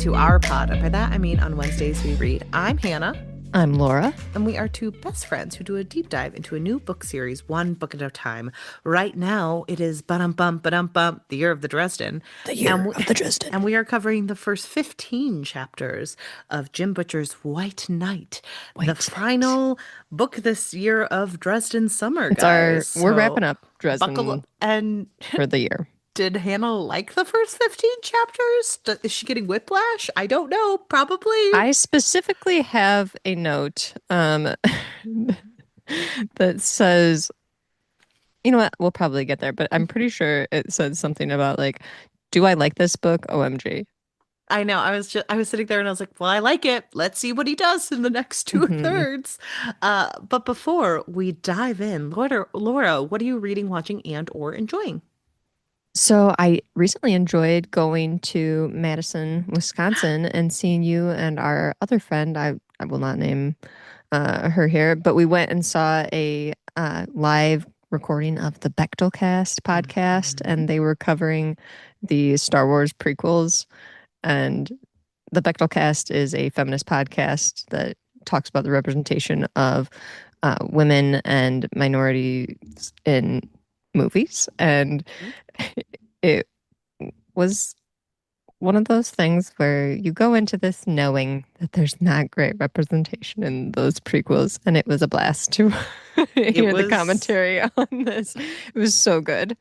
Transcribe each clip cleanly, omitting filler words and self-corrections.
to our pod. And by that, I mean on Wednesdays we read. I'm Hannah. I'm Laura. And we are two best friends who do a deep dive into a new book series, one book at a time. Right now, it is Ba-dum-bum, Ba-dum-bum, The Year of the Dresden. The Year of the Dresden. And we are covering the first 15 chapters of Jim Butcher's White Knight, the final book this year of Dresden summer, guys. We're wrapping up Dresden buckle and for the year. Did Hannah like the first 15 chapters? Is she getting whiplash? I don't know. Probably. I specifically have a note that says, you know what? We'll probably get there, but I'm pretty sure it said something about like, do I like this book? OMG. I know. I was sitting there and I was like, well, I like it. Let's see what he does in the next two thirds. But before we dive in, Laura, what are you reading, watching, and or enjoying? So I recently enjoyed going to Madison, Wisconsin, and seeing you and our other friend. I will not name her here, but we went and saw a live recording of the Bechdel Cast podcast, and they were covering the Star Wars prequels. And the Bechdel Cast is a feminist podcast that talks about the representation of women and minorities in movies, and it was one of those things where you go into this knowing that there's not great representation in those prequels, and it was a blast to hear the commentary on this. It was so good.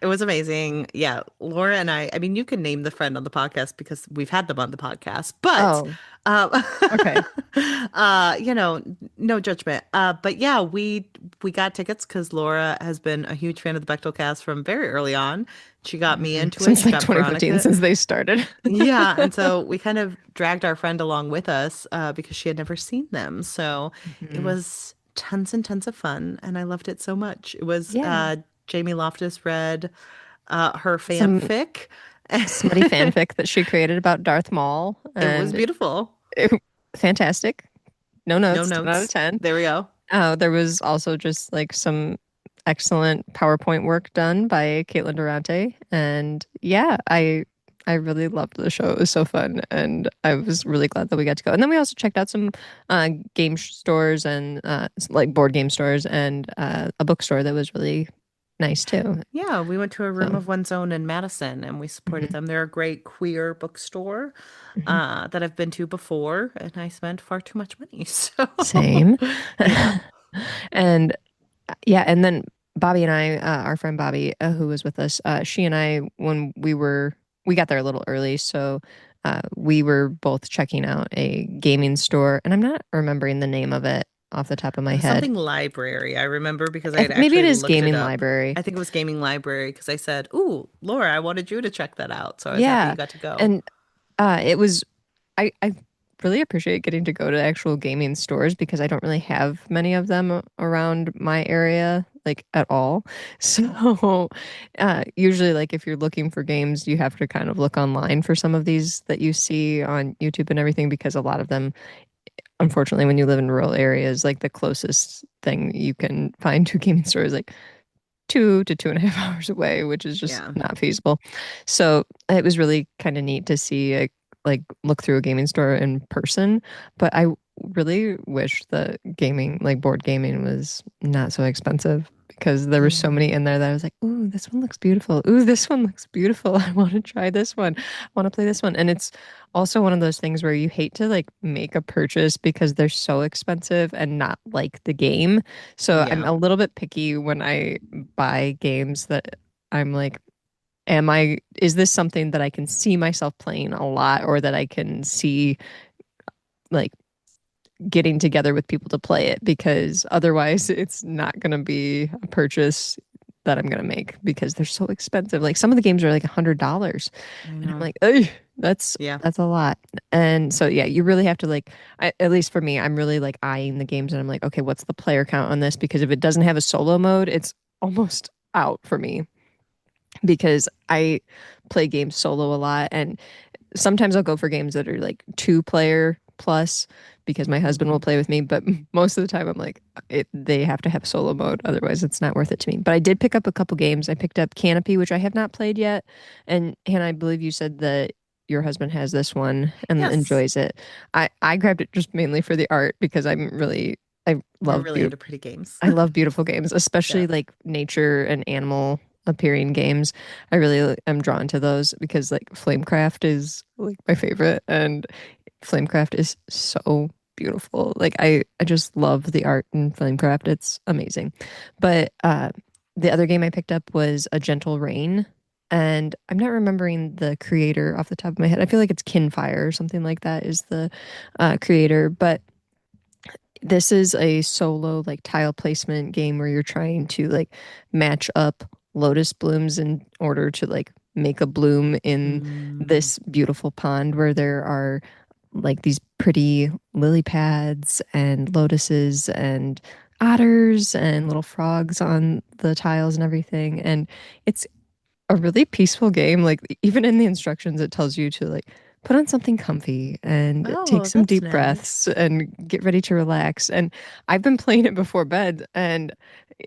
It was amazing. Yeah, Laura and I mean, you can name the friend on the podcast because we've had them on the podcast, but okay. No judgment. But yeah, we got tickets because Laura has been a huge fan of the Bechdel Cast from very early on. She got me into since it. Like 2015, since they started. Yeah, and so we kind of dragged our friend along with us because she had never seen them. So it was tons and tons of fun, and I loved it so much. It was Jamie Loftus read her fanfic. Smutty fanfic that she created about Darth Maul. It was beautiful. Fantastic. No notes. No 10 notes. out of 10. There we go. There was also just like some excellent PowerPoint work done by Caitlin Durante. And yeah, I really loved the show. It was so fun. And I was really glad that we got to go. And then we also checked out some game stores and like board game stores and a bookstore that was really nice too. Yeah, we went to a Room of One's Own in Madison and we supported them. They're a great queer bookstore that I've been to before, and I spent far too much money. So same. And yeah, and then Bobby and I, our friend Bobby, who was with us, she and I, when we got there a little early, so we were both checking out a gaming store, and I'm not remembering the name of it off the top of my head. Something library, I remember, because I had actually maybe it is looked gaming it up. library. I think it was gaming library because I said, "Ooh, Laura, I wanted you to check that out." So I was happy you got to go. And it was, I really appreciate getting to go to actual gaming stores because I don't really have many of them around my area, like at all. So usually, like if you're looking for games, you have to kind of look online for some of these that you see on YouTube and everything, because a lot of them, unfortunately, when you live in rural areas, like the closest thing you can find to gaming stores like 2 to 2.5 hours away, which is just not feasible. So it was really kind of neat to see like look through a gaming store in person. But I really wish that gaming, like board gaming, was not so expensive, because there were so many in there that I was like, ooh, this one looks beautiful. Ooh, this one looks beautiful. I want to try this one. I want to play this one. And it's also one of those things where you hate to like make a purchase because they're so expensive and not like the game. So I'm a little bit picky when I buy games that I'm like, is this something that I can see myself playing a lot, or that I can see like getting together with people to play it? Because otherwise it's not going to be a purchase that I'm going to make because they're so expensive. Like some of the games are like $100 and I'm like, oh, that's a lot. And so, yeah, you really have to like, at least for me, I'm really like eyeing the games and I'm like, okay, what's the player count on this? Because if it doesn't have a solo mode, it's almost out for me, because I play games solo a lot. And sometimes I'll go for games that are like 2-player plus because my husband will play with me. But most of the time I'm like, they have to have solo mode. Otherwise, it's not worth it to me. But I did pick up a couple games. I picked up Canopy, which I have not played yet. And I believe you said that your husband has this one and Yes, enjoys it. I grabbed it just mainly for the art because I we're love really into pretty games. I love beautiful games, Yeah. especially like nature and animal appearing games. I really am drawn to those because like Flamecraft is like my favorite, and Flamecraft is so beautiful. Like I just love the art in Flamecraft. It's amazing. But the other game I picked up was A Gentle Rain. And I'm not remembering the creator off the top of my head. I feel like it's Kinfire or something like that is the creator. But this is a solo like tile placement game where you're trying to like match up lotus blooms in order to like make a bloom in Mm. this beautiful pond where there are like these pretty lily pads and lotuses and otters and little frogs on the tiles and everything. And it's a really peaceful game. Like even in the instructions, it tells you to like put on something comfy and take Oh, some that's deep nice. breaths and get ready to relax. And I've been playing it before bed, and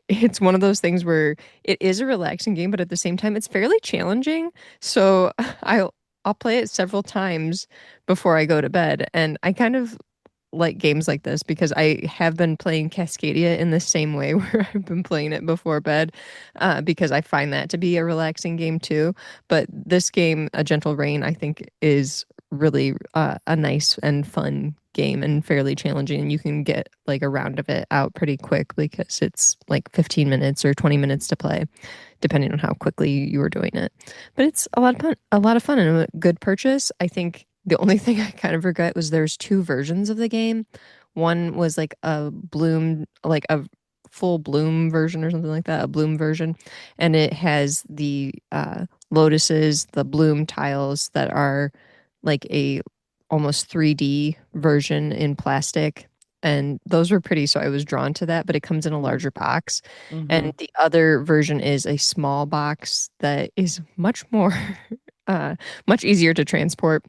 it's one of those things where it is a relaxing game, but at the same time, it's fairly challenging. So I'll play it several times before I go to bed, and I kind of like games like this because I have been playing Cascadia in the same way where I've been playing it before bed because I find that to be a relaxing game too. But this game, A Gentle Rain, I think is really a nice and fun game and fairly challenging. And you can get like a round of it out pretty quick because it's like 15 minutes or 20 minutes to play, depending on how quickly you were doing it. But it's a lot of fun and a good purchase. I think the only thing I kind of regret was there's two versions of the game. One was like a bloom, like a full bloom version or something like that, a bloom version, and it has the lotuses, the bloom tiles that are like a almost 3D version in plastic. And those were pretty, so I was drawn to that, but it comes in a Mm. larger box. Mm-hmm. And the other version is a small box that is much more, uh, much easier to transport.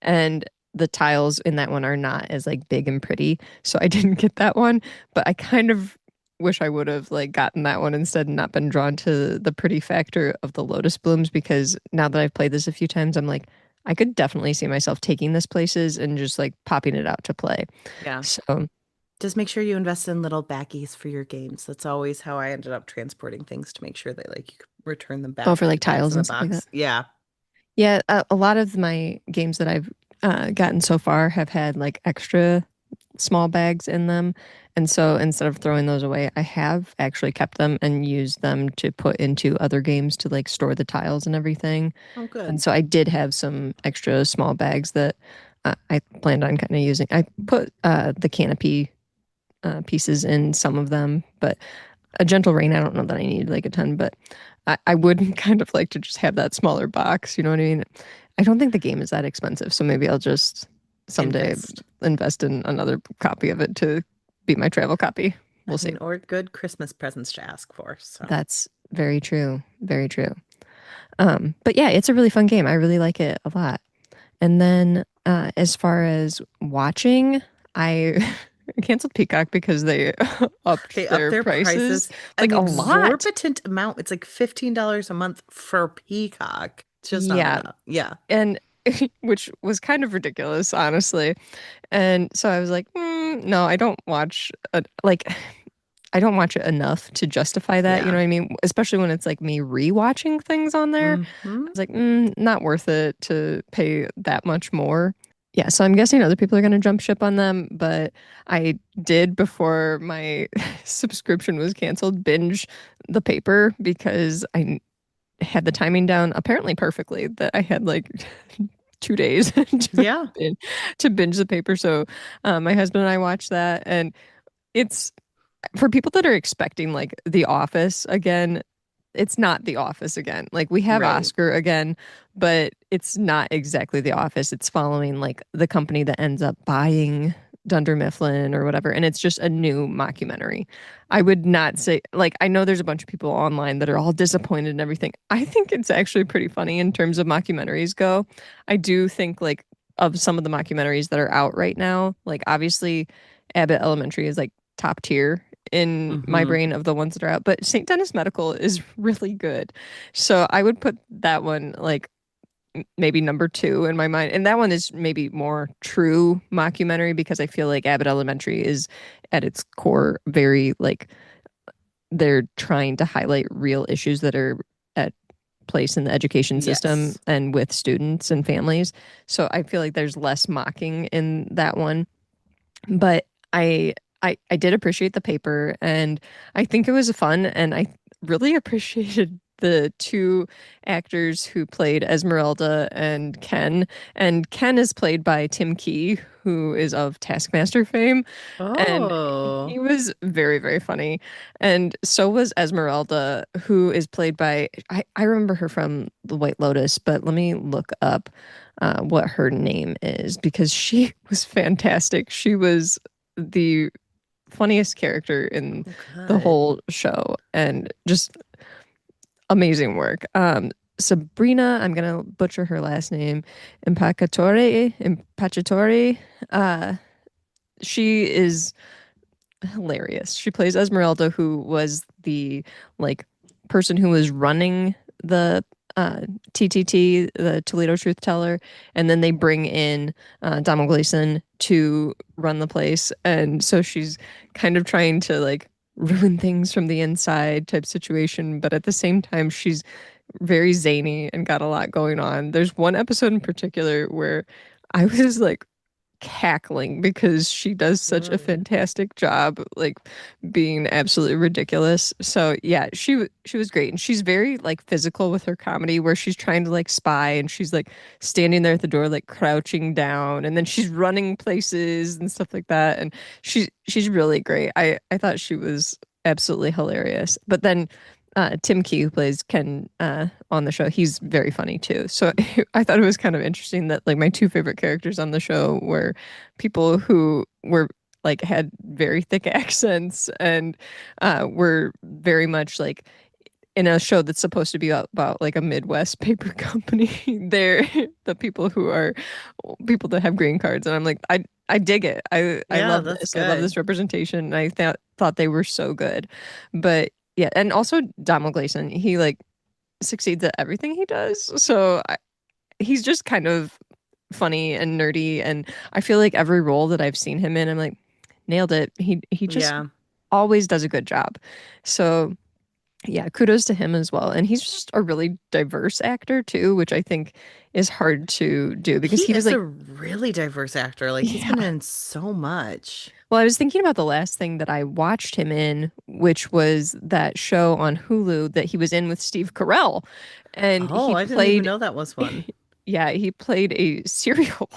And the tiles in that one are not as like big and pretty. So I didn't get that one, but I kind of wish I would have like gotten that one instead and not been drawn to the pretty factor of the lotus blooms because now that I've played this a few times, I'm like, I could definitely see myself taking this places and just like popping it out to play. Yeah. So, Just make sure you invest in little baggies for your games. That's always how I ended up transporting things to make sure that like you could return them oh, back for with like the bags tiles in the and stuff like that. box. Yeah. Yeah, a lot of my games that I've gotten so far have had like extra small bags in them. And so instead of throwing those away, I have actually kept them and used them to put into other games to like store the tiles and everything. Oh, And good. so I did have some extra small bags that I planned on kind of using. I put the Canopy pieces in some of them, but a gentle rain, I don't know that I need like a ton, but I would kind of like to just have that smaller box. You know what I mean? I don't think the game is that expensive, so maybe I'll just someday Invest. invest in another copy of it to be my travel copy. I We'll see. mean, or good Christmas presents to ask for. So, That's very true. Very true. But yeah, it's a really fun game. I really like it a lot. And then as far as watching, I canceled Peacock because they upped they up their their prices prices like an a lot. exorbitant amount. It's like $15 a month for Peacock. It's just not Yeah. enough. Yeah. And which was kind of ridiculous, honestly. And so I was like, no, I don't watch like I don't watch it enough to justify that. You know Yeah. what I mean? Especially when it's like me rewatching things on there. I Hmm. was like, not worth it to pay that much more. Yeah, so I'm guessing other people are going to jump ship on them, but I did before my subscription was canceled binge the paper because I had the timing down apparently perfectly that I had like 2 days Yeah. to binge the paper. So my husband and I watched that, and it's for people that are expecting like The Office again. It's not The Office again. Like we have Right. Oscar again, but it's not exactly The Office. It's following like the company that ends up buying Dunder Mifflin or whatever, and it's just a new mockumentary. I would not say like I know there's a bunch of people online that are all disappointed and everything. I think it's actually pretty funny in terms of mockumentaries go. I do think like of some of the mockumentaries that are out right now, like obviously Abbott Elementary is like top tier in my Hmm. brain of the ones that are out, but St. Dennis Medical is really good. So I would put that one like maybe number two in my mind. And that one is maybe more true mockumentary because I feel like Abbott Elementary is at its core very like they're trying to highlight real issues that are at place in the education system Yes. and with students and families. So I feel like there's less mocking in that one. But I did appreciate the paper and I think it was fun and I really appreciated the two actors who played Esmeralda and Ken. And Ken is played by Tim Key, who is of Taskmaster fame. And he Oh. was very, very funny. And so was Esmeralda, who is played by, I remember her from The White Lotus, but let me look up what her name is because she was fantastic. She was the funniest character in Oh, the good. whole show and just amazing work. Sabrina, I'm gonna butcher her last name, Impacciatore. Uh, she is hilarious. She plays Esmeralda, who was the like person who was running the TTT, the Toledo Truth Teller, and then they bring in Donald Gleason to run the place, and so she's kind of trying to like ruin things from the inside type situation, but at the same time she's very zany and got a lot going on. There's one episode in particular where I was like cackling because she does such a Good. fantastic job like being absolutely ridiculous. So yeah, she was great and she's very like physical with her comedy where she's trying to like spy and she's like standing there at the door like crouching down and then she's running places and stuff like that and she's really great. I thought she was absolutely hilarious. But then Tim Key, who plays Ken on the show, he's very funny too. So I thought it was kind of interesting that like my two favorite characters on the show were people who were like had very thick accents and were very much like in a show that's supposed to be about like a Midwest paper company. They're the people who are people that have green cards, and I'm like, I dig it. I Yeah, love that's this. I love this good. representation. And I thought they were so good, but yeah, and also Donald Gleason, he like succeeds at everything he does. So he's just kind of funny and nerdy, and I feel like every role that I've seen him in, I'm like, nailed it. He just Yeah. always does a good job. So yeah, kudos to him as well. And he's just a really diverse actor too, which I think is hard to do because He he was is a like, really diverse actor. Like he's yeah. been in so much. Well, I was thinking about the last thing that I watched him in, which was that show on Hulu that he was in with Steve Carell. And Oh, he I didn't even played, know that was one. yeah, he played a serial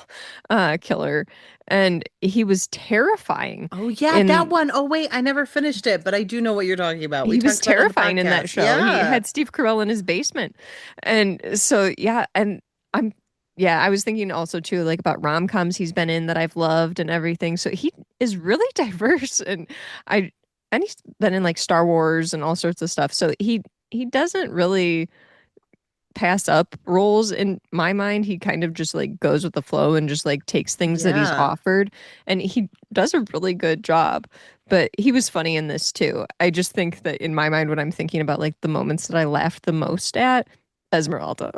killer and he was terrifying Oh yeah, that in one. Oh wait, I never finished it, but I do know what you're talking about. We he was talked about it on the terrifying in that podcast. show. He Yeah. had Steve Carell in his basement. And so yeah, and I'm yeah, I was thinking also too like about rom-coms he's been in that I've loved and everything. So he is really diverse I and he's been in like Star Wars and all sorts of stuff. So he doesn't really pass up roles in my mind. He kind of just like goes with the flow and just like takes things that he's Yeah. offered and he does a really good job. But he was funny in this too. I just think that in my mind when I'm thinking about like the moments that I laughed the most at, Esmeralda.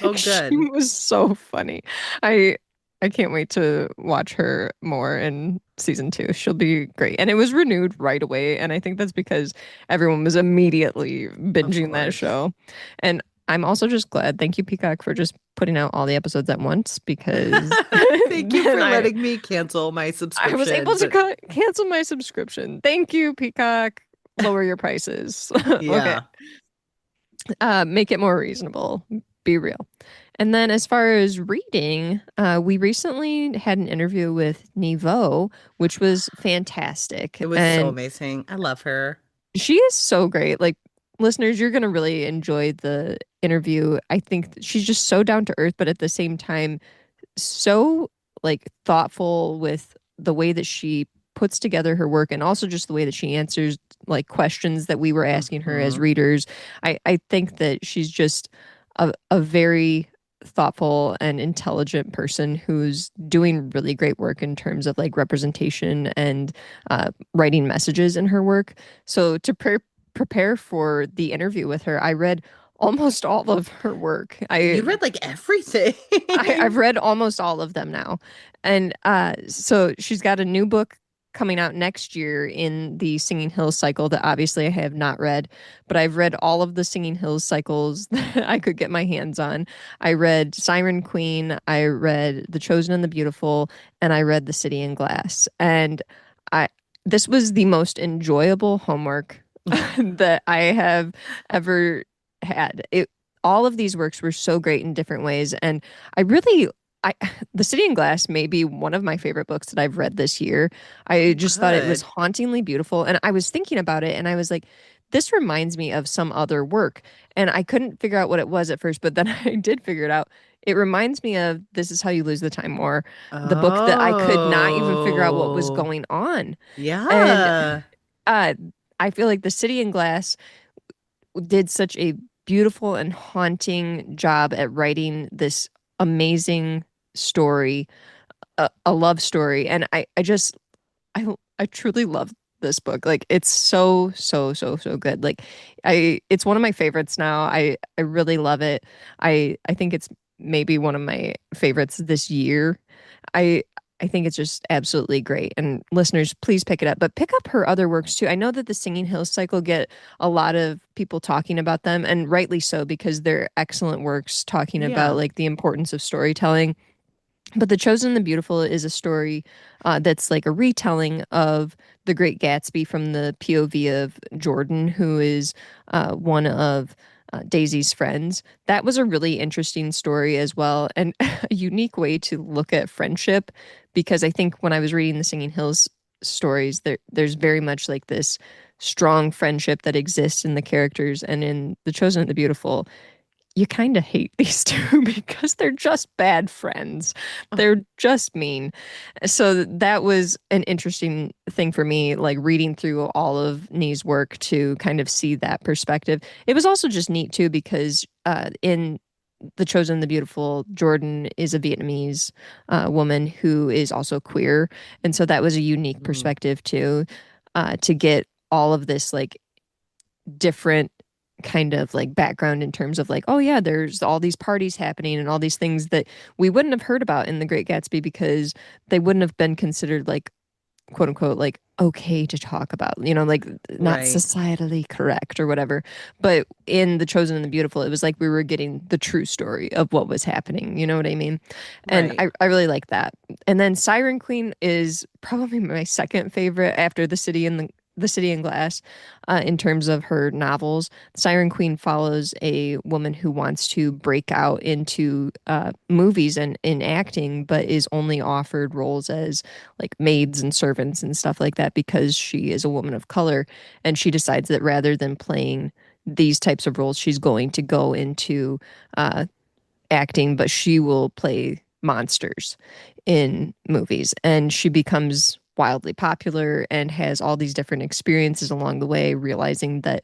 Oh, She good. was so funny. I I can't wait to watch her more in season 2. She'll be great. And it was renewed right away and I think that's because everyone was immediately Of binging that course. show. And I'm also just glad. Thank you, Peacock, for just putting out all the episodes at once because Thank you then for letting me cancel my I was able subscription. to But cancel my subscription. Thank you, Peacock. Lower your prices. Okay. yeah, Make it more reasonable. Be real. And then as far as reading, we recently had an interview with Nghi Vo, which was it fantastic. was so And amazing. I love her. she is so great. Like, listeners, you're going to really enjoy the interview. I think she's just so down to earth, but at the same time, so like thoughtful with the way that she puts together her work and also just the way that she answers like questions that we were asking her as Hmm. readers. I think that she's just a very thoughtful and intelligent person who's doing really great work in terms of like representation and writing messages in her work. So to prepare for the interview with her, I read almost all of her work. You read like everything. I've read almost all of them now. And so she's got a new book coming out next year in the Singing Hills cycle that obviously I have not read, but I've read all of the Singing Hills cycles that I could get my hands on. I read Siren Queen, I read The Chosen and the Beautiful, and I read The City in Glass. And I this was the most enjoyable homework that I have ever had. All of these works were so great in different ways, and I really I The City in Glass may be one of my favorite books that I've read this year. I Oh, just thought it was good. hauntingly beautiful, and I was thinking about it and I was like, this reminds me of some other work, and I couldn't figure out what it was at first, but then I did figure it out. It reminds me of This Is How You Lose the Time War, the book that I could not even figure out what was Oh, going on. And yeah. uh I feel like The City in Glass did such a beautiful and haunting job at writing this amazing story, a love story. And I truly love this book. Like it's so good. Like it's one of my favorites now. I really love it. I think it's maybe one of my favorites this year. I I think it's just absolutely great. And listeners, please pick it up. But pick up her other works too. I know that the Singing Hills cycle get a lot of people talking about them, and rightly so, because they're excellent works talking about Yeah. like the importance of storytelling. But The Chosen and the Beautiful is a story that's like a retelling of The Great Gatsby from the POV of Jordan, who is one of Daisy's friends. That was a really interesting story as well, and a unique way to look at friendship. Because I think when I was reading the Singing Hills stories, there's very much like this strong friendship that exists in the characters, and in The Chosen and the Beautiful, you kind of hate these two because they're just bad friends. They're just mean. So that was an interesting thing for me, like reading through all of Nghi's work to kind of see that perspective. It was also just neat too because in The Chosen, the Beautiful, Jordan is a Vietnamese woman who is also queer, and so that was a unique Mm, perspective too, to get all of this like different kind of like background in terms of like, oh yeah, there's all these parties happening and all these things that we wouldn't have heard about in The Great Gatsby because they wouldn't have been considered like quote unquote like okay to talk about, like not right. societally correct or whatever. But in The Chosen and the Beautiful, it was like we were getting the true story of what was happening. You know what I mean? And Right. I really like that. And then Siren Queen is probably my second favorite after The City in Glass, in terms of her novels. Siren Queen follows a woman who wants to break out into movies and in acting, but is only offered roles as like maids and servants and stuff like that because she is a woman of color. And she decides that rather than playing these types of roles, she's going to go into uh, acting, but she will play monsters in movies. And she becomes wildly popular and has all these different experiences along the way, realizing that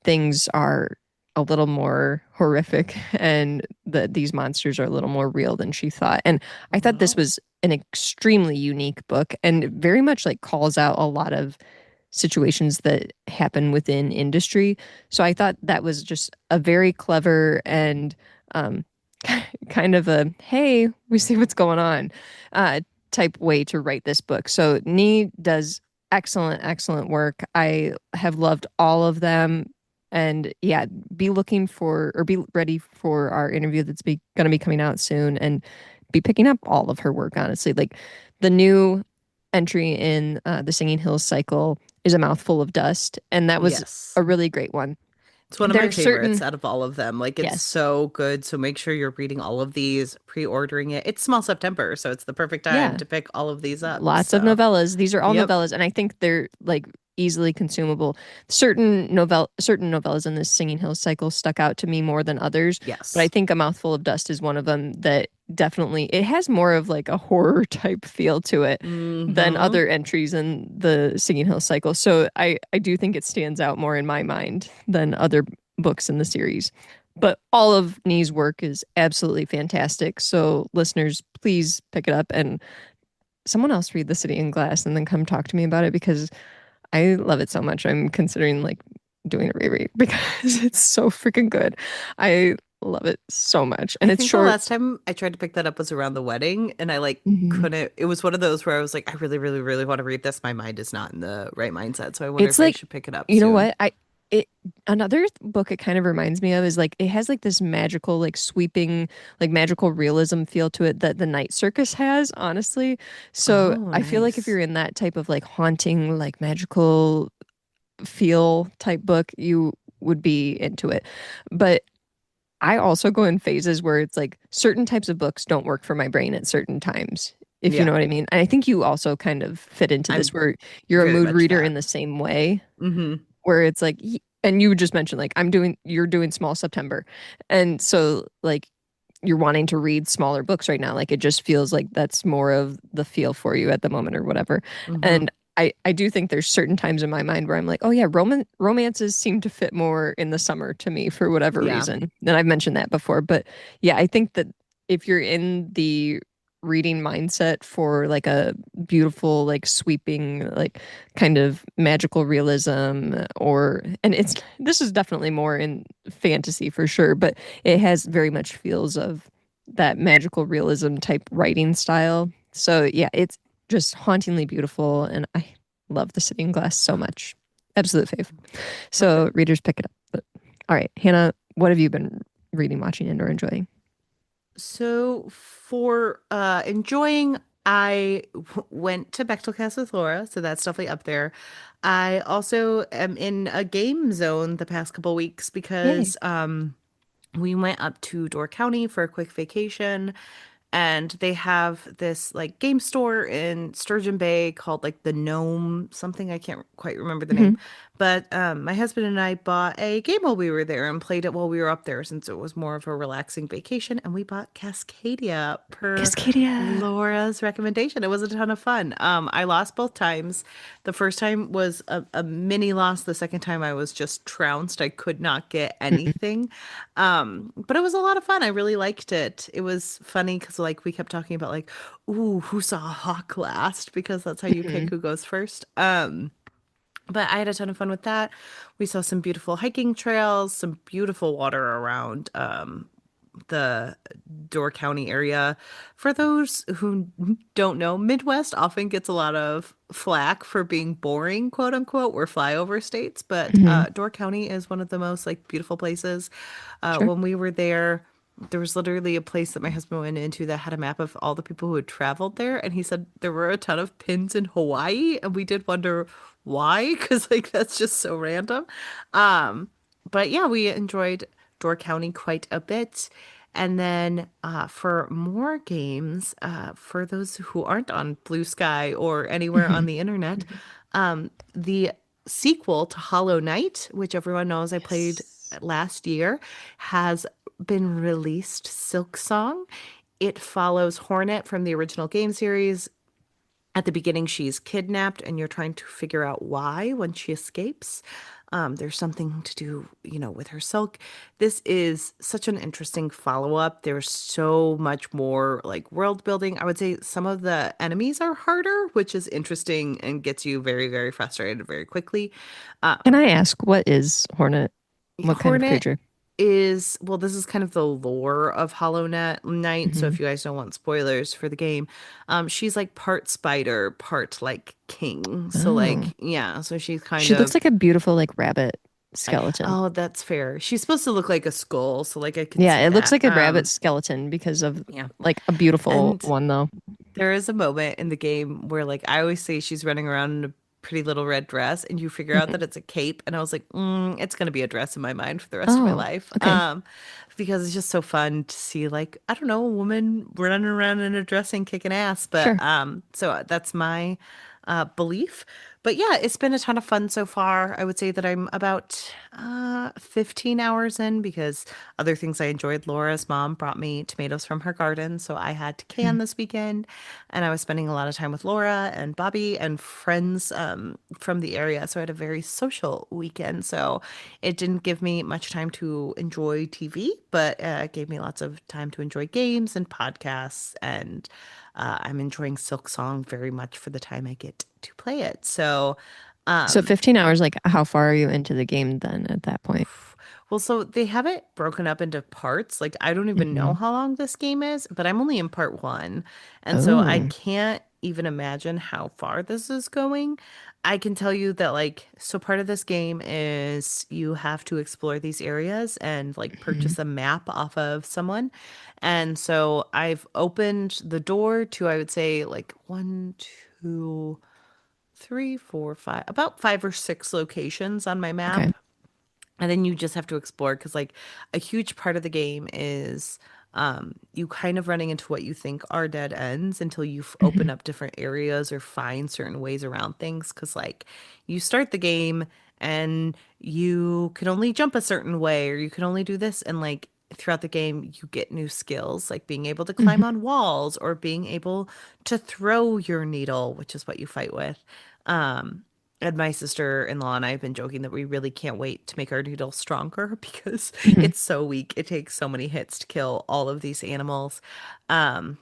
things are a little more horrific and that these monsters are a little more real than she thought. And I thought this Wow. was an extremely unique book and very much like calls out a lot of situations that happen within industry. So I thought that was just a very clever and um, kind of a hey, we see what's going on type way to write this book. So Nee does excellent work. I have loved all of them. And yeah, be looking for or be ready for our interview that's going to be coming out soon and be picking up all of her work, honestly. Like the new entry in the Singing Hills cycle is A Mouthful of Dust. And that was Yes. a really great one. It's one of There my are favorites certain, out of all of them. Like it's yes, so good. So make sure you're reading all of these, pre-ordering it. It's small September, so it's the perfect time yeah, to pick all of these up. lots of So, novellas. These are all yep. novellas, and I think they're like easily consumable. Certain novellas in this Singing Hills cycle stuck out to me more than others, but I Yes. think A Mouthful of Dust is one of them that definitely it has more of like a horror type feel to it than Mm-hmm. other entries in the Singing Hills cycle. So I do think it stands out more in my mind than other books in the series. But all of Nee's work is absolutely fantastic. So listeners, please pick it up and someone else read The City in Glass and then come talk to me about it because I love it so much. I'm considering like doing a reread because it's so freaking good. I love it so much. I And it's think the short. last time I tried to pick that up was around the wedding, and I like Mhm. couldn't. It was one of those where I was like, I really, really, really want to read this. My mind is not in the right mindset, so I wonder It's if I like, should pick it up you know soon. what? It another book it kind of reminds me of is like it has like this magical, like sweeping, like magical realism feel to it that the Night Circus has, honestly. So Oh, I feel like if nice. you're in that type of like haunting, like magical feel type book, you would be into it. But I also go in phases where it's like certain types of books don't work for my brain at certain times, if you Yeah, know what I mean. And I think you also kind of fit into this I'm where you're a very mood much reader that. in the same way, Hmm. where it's like, and you just mentioned like you're doing small September. And so like you're wanting to read smaller books right now. Like it just feels like that's more of the feel for you at the moment or whatever. Hmm. And I do think there's certain times in my mind where I'm like, oh yeah, romances seem to fit more in the summer to me for whatever Yeah. reason. And I've mentioned that before. But yeah, I think that if you're in the reading mindset for like a beautiful, like sweeping, like kind of magical realism or and it's this is definitely more in fantasy for sure, but it has very much feels of that magical realism type writing style. So yeah, it's just hauntingly beautiful, and I love The City in Glass so much. Absolute fave. So Perfect. readers pick it up. But all right, Hannah, what have you been reading, watching, and or enjoying? So for enjoying, I went to Bechdel Cast with Laura, so that's definitely up there. I also am in a game zone the past couple weeks Yay. because we went up to Door County for a quick vacation, and they have this like game store in Sturgeon Bay called like the Gnome something. I can't quite remember the name. Hmm. But my husband and I bought a game while we were there and played it while we were up there since it was more of a relaxing vacation. And we bought Cascadia per Cascadia. Laura's recommendation. It was a ton of fun. I lost both times. The first time was a mini loss. The second time I was just trounced. I could not get anything. But it was a lot of fun. I really liked it. It was funny because like we kept talking about like, ooh, who saw a hawk last? Because that's how you pick Hmm. who goes first. But I had a ton of fun with that. We saw some beautiful hiking trails, some beautiful water around the Door County area. For those who don't know, Midwest often gets a lot of flack for being boring, quote unquote. We're flyover states, but Hmm. Door County is one of the most like beautiful places. Sure. When we were there, there was literally a place that my husband went into that had a map of all the people who had traveled there, and he said there were a ton of pins in Hawaii, and we did wonder why, because like that's just so random. Um, but yeah, we enjoyed Door County quite a bit. And then for more games, for those who aren't on Blue Sky or anywhere on Hmm. the internet, the sequel to Hollow Knight, which everyone knows I played Yes. last year, has been released. Silk Song. It follows Hornet from the original game series. At the beginning, she's kidnapped, and you're trying to figure out why when she escapes. There's something to do, with her silk. This is such an interesting follow-up. There's so much more like world building. I would say some of the enemies are harder, which is interesting and gets you very, very frustrated very quickly. Can I ask what is Hornet? What kind of Hornet creature? well, this is kind of the lore of Knight. So Hmm. if you guys don't want spoilers for the game, she's like part spider, part like king. So Oh. like, yeah, so she's kind She looks of like a beautiful like rabbit skeleton. oh, that's fair. She's supposed to look like a skull, so like I could Yeah, see it looks that. like a rabbit skeleton because of Yeah. like a beautiful And one though. there is a moment in the game where, like, I always say she's running around in a pretty little red dress, and you figure out Mhm. that it's a cape, and I was like, it's gonna be a dress in my mind for the rest of my Oh, life. okay. Because it's just so fun to see, like, I don't know, a woman running around in a dress and kicking ass. But Sure. so that's my belief. But yeah, it's been a ton of fun so far. I would say that I'm about 15 hours in because other things I enjoyed. Laura's mom brought me tomatoes from her garden, so I had to can Mhm. this weekend, and I was spending a lot of time with Laura and Bobby and friends from the area. So I had a very social weekend. So it didn't give me much time to enjoy TV, but it gave me lots of time to enjoy games and podcasts. And I'm enjoying Silk Song very much for the time I get to play it. So So 15 hours, like how far are you into the game then at that point? Well, so they have it broken up into parts. Like, I don't even know Hmm. how long this game is, but I'm only in part one. And so I Oh. can't even imagine how far this is going. I can tell you that, like, so part of this game is you have to explore these areas and, like, Hmm. purchase a map off of someone. And so I've opened the door to, I would say, like, one, two, three, four, five, about five or six locations on my Okay. map. And then you just have to explore because, like, a huge part of the game is you kind of running into what you think are dead ends until you open Hmm. up different areas or find certain ways around things. Because, like, you start the game and you can only jump a certain way or you can only do this. And, like, throughout the game, you get new skills, like being able to climb Hmm. on walls or being able to throw your needle, which is what you fight with. Um, and my sister-in-law and I have been joking that we really can't wait to make our noodle stronger because Hmm. it's so weak. It takes so many hits to kill all of these animals. Um,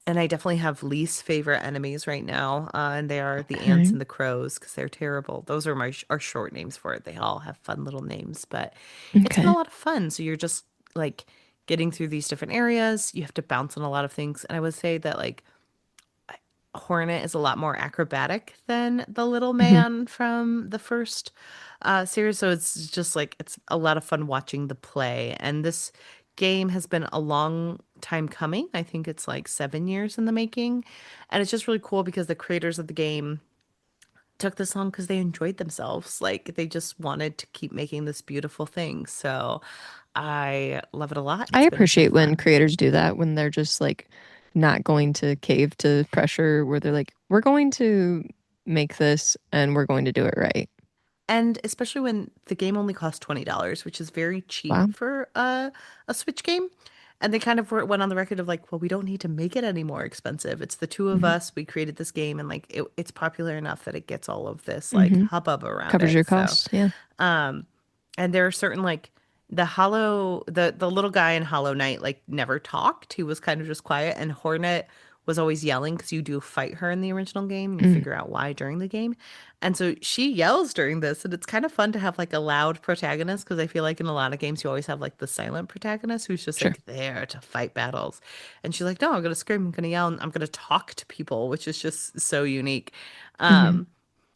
and I definitely have least favorite enemies right now, and they are the ants Okay. and the crows because they're terrible. Those are my our short names for it. They all have fun little names, but it's been a Okay. lot of fun. So you're just like getting through these different areas. You have to bounce on a lot of things, and I would say that like Hornet is a lot more acrobatic than the little Hmm. man from the first series. So it's just like it's a lot of fun watching the play. And this game has been a long time coming. I think it's like 7 years in the making. And it's just really cool because the creators of the game took this long because they enjoyed themselves. Like they just wanted to keep making this beautiful thing. So I love it a lot. I It's been a ton of appreciate when fun. creators do that, when they're just like not going to cave to pressure, where they're like, we're going to make this and we're going to do it right. And especially when the game only costs $20, which is very cheap Wow. for a Switch game. And they kind of went on the record of like, well, we don't need to make it any more expensive. It's the two of Hmm. us. We created this game, and like it's popular enough that it gets all of this like Hmm. hubbub around Covers it. your So, costs. Yeah. um, and there are certain like the little guy in Hollow Knight like never talked. He was kind of just quiet, and Hornet was always yelling because you do fight her in the original game and you Mm. figure out why during the game. And so she yells during this, and it's kind of fun to have like a loud protagonist because I feel like in a lot of games you always have like the silent protagonist who's just Sure. like there to fight battles. And she's like, "No, I'm gonna scream, I'm gonna yell, and I'm gonna talk to people," which is just so unique. Hmm. Um,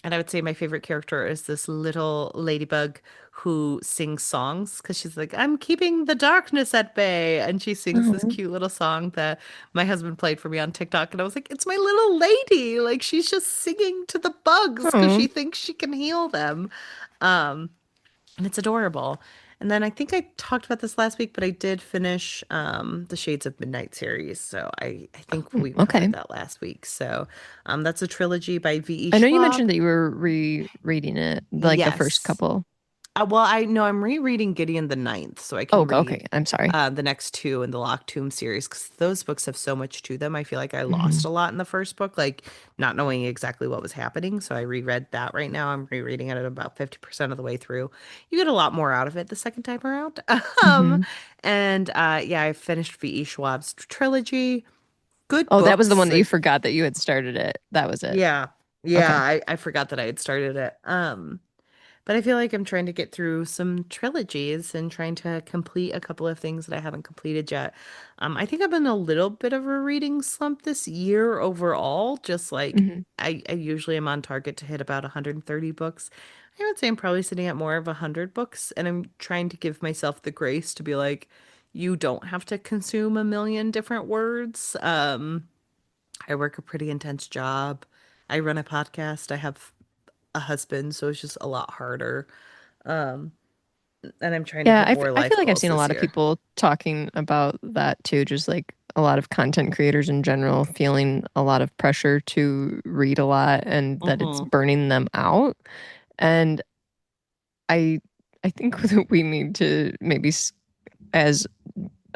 and I would say my favorite character is this little ladybug who sings songs because she's like, I'm keeping the darkness at bay. And she sings this Oh. cute little song that my husband played for me on TikTok. And I was like, it's my little lady. Like, she's just singing to the bugs because Oh. she thinks she can heal them. Um, and it's adorable. And then I think I talked about this last week, but I did finish the Shades of Midnight series. So I think Oh, we covered okay. that last week. So that's a trilogy by V.E. I know you Schwab. mentioned that you were rereading it, like the first Yes. couple. Well, I know I'm rereading Gideon the Ninth, so I Oh, can okay. read I'm sorry. the next two in the Locked Tomb series because those books have so much to them. I feel like I lost Hmm. a lot in the first book, like not knowing exactly what was happening. So I reread that right now. I'm rereading it at about 50% of the way through. You get a lot more out of it the second time around. um, Hmm. and yeah, I finished V.E. Schwab's trilogy. Good Oh, that was the one books. that you Like, forgot that you had started it. That was it. yeah. Yeah, Okay. I forgot that I had started it. But I feel like I'm trying to get through some trilogies and trying to complete a couple of things that I haven't completed yet. I think I'm in a little bit of a reading slump this year overall. Just like Hmm. I usually am on target to hit about 130 books. I would say I'm probably sitting at more of 100 books, and I'm trying to give myself the grace to be like, you don't have to consume a million different words. I work a pretty intense job. I run a podcast. I have a husband, so it's just a lot harder. Um, and I'm trying to Yeah, hit more I feel life like I've goals seen a this lot of year. people talking about that too, just like a lot of content creators in general feeling a lot of pressure to read a lot and that it's Hmm. burning them out. And I I think that we need to maybe as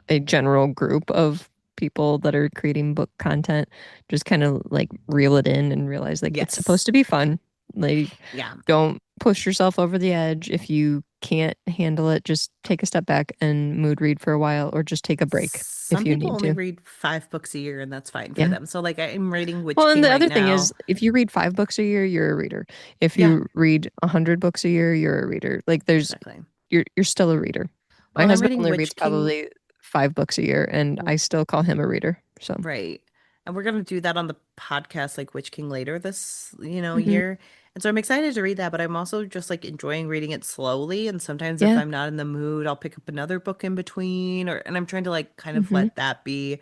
a general group of people that are creating book content just kind of like reel it in and realize like it's supposed Yes. to be fun. Like Yeah. don't push yourself over the edge if you can't handle it, just take a step back and mood read for a while or just take a break if Some you people need only to. read 5 books a year, and that's fine for Yeah. them. So, like, I'm reading Well, Witch and King the right other thing now. is, if you read 5 books a year, you're a reader. If Yeah, you read 100 books a year, you're a reader. Like exactly. you're still a reader. Well, My and I'm husband reading only reads Witch King. probably 5 books a year, and I still call him a reader. So, Right. And we're going to do that on the podcast, like Witch King later this, hmm year. And so I'm excited to read that, but I'm also just like enjoying reading it slowly. And sometimes if yeah, I'm not in the mood, I'll pick up another book in between and I'm trying to like kind of hmm let that be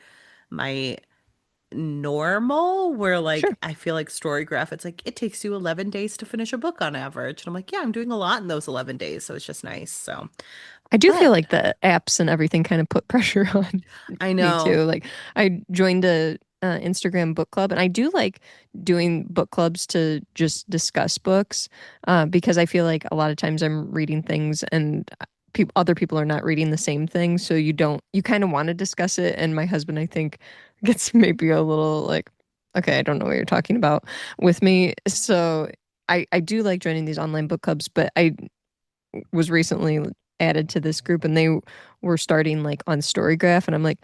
my normal where like sure. I feel like Storygraph, it's like it takes you 11 days to finish a book on average. And I'm like, yeah, I'm doing a lot in those 11 days. So it's just nice. So, I do feel but like the apps and everything kind of put pressure on I me know. too. Like I joined a Instagram book club, and I do like doing book clubs to just discuss books because I feel like a lot of times I'm reading things and other people are not reading the same thing, so you kind of want to discuss it. And my husband, I think, gets maybe a little like, okay, I don't know what you're talking about with me. So I do like joining these online book clubs, but I was recently added to this group and they were starting like on Storygraph and I'm like,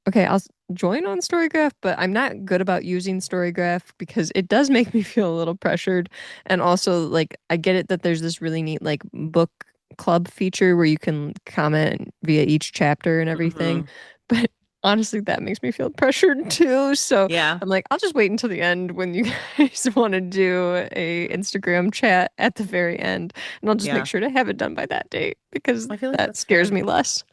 okay, join on Storygraph, but I'm not good about using Storygraph because it does make me feel a little pressured. And also like I get it that there's this really neat like book club feature where you can comment via each chapter and everything. Hmm. But honestly, that makes me feel pressured too. So Yeah. I'm like, I'll just wait until the end when you guys want to do a Instagram chat at the very end, and I'll just make Yeah. sure to have it done by that date because I feel like that that's scares fair. me less.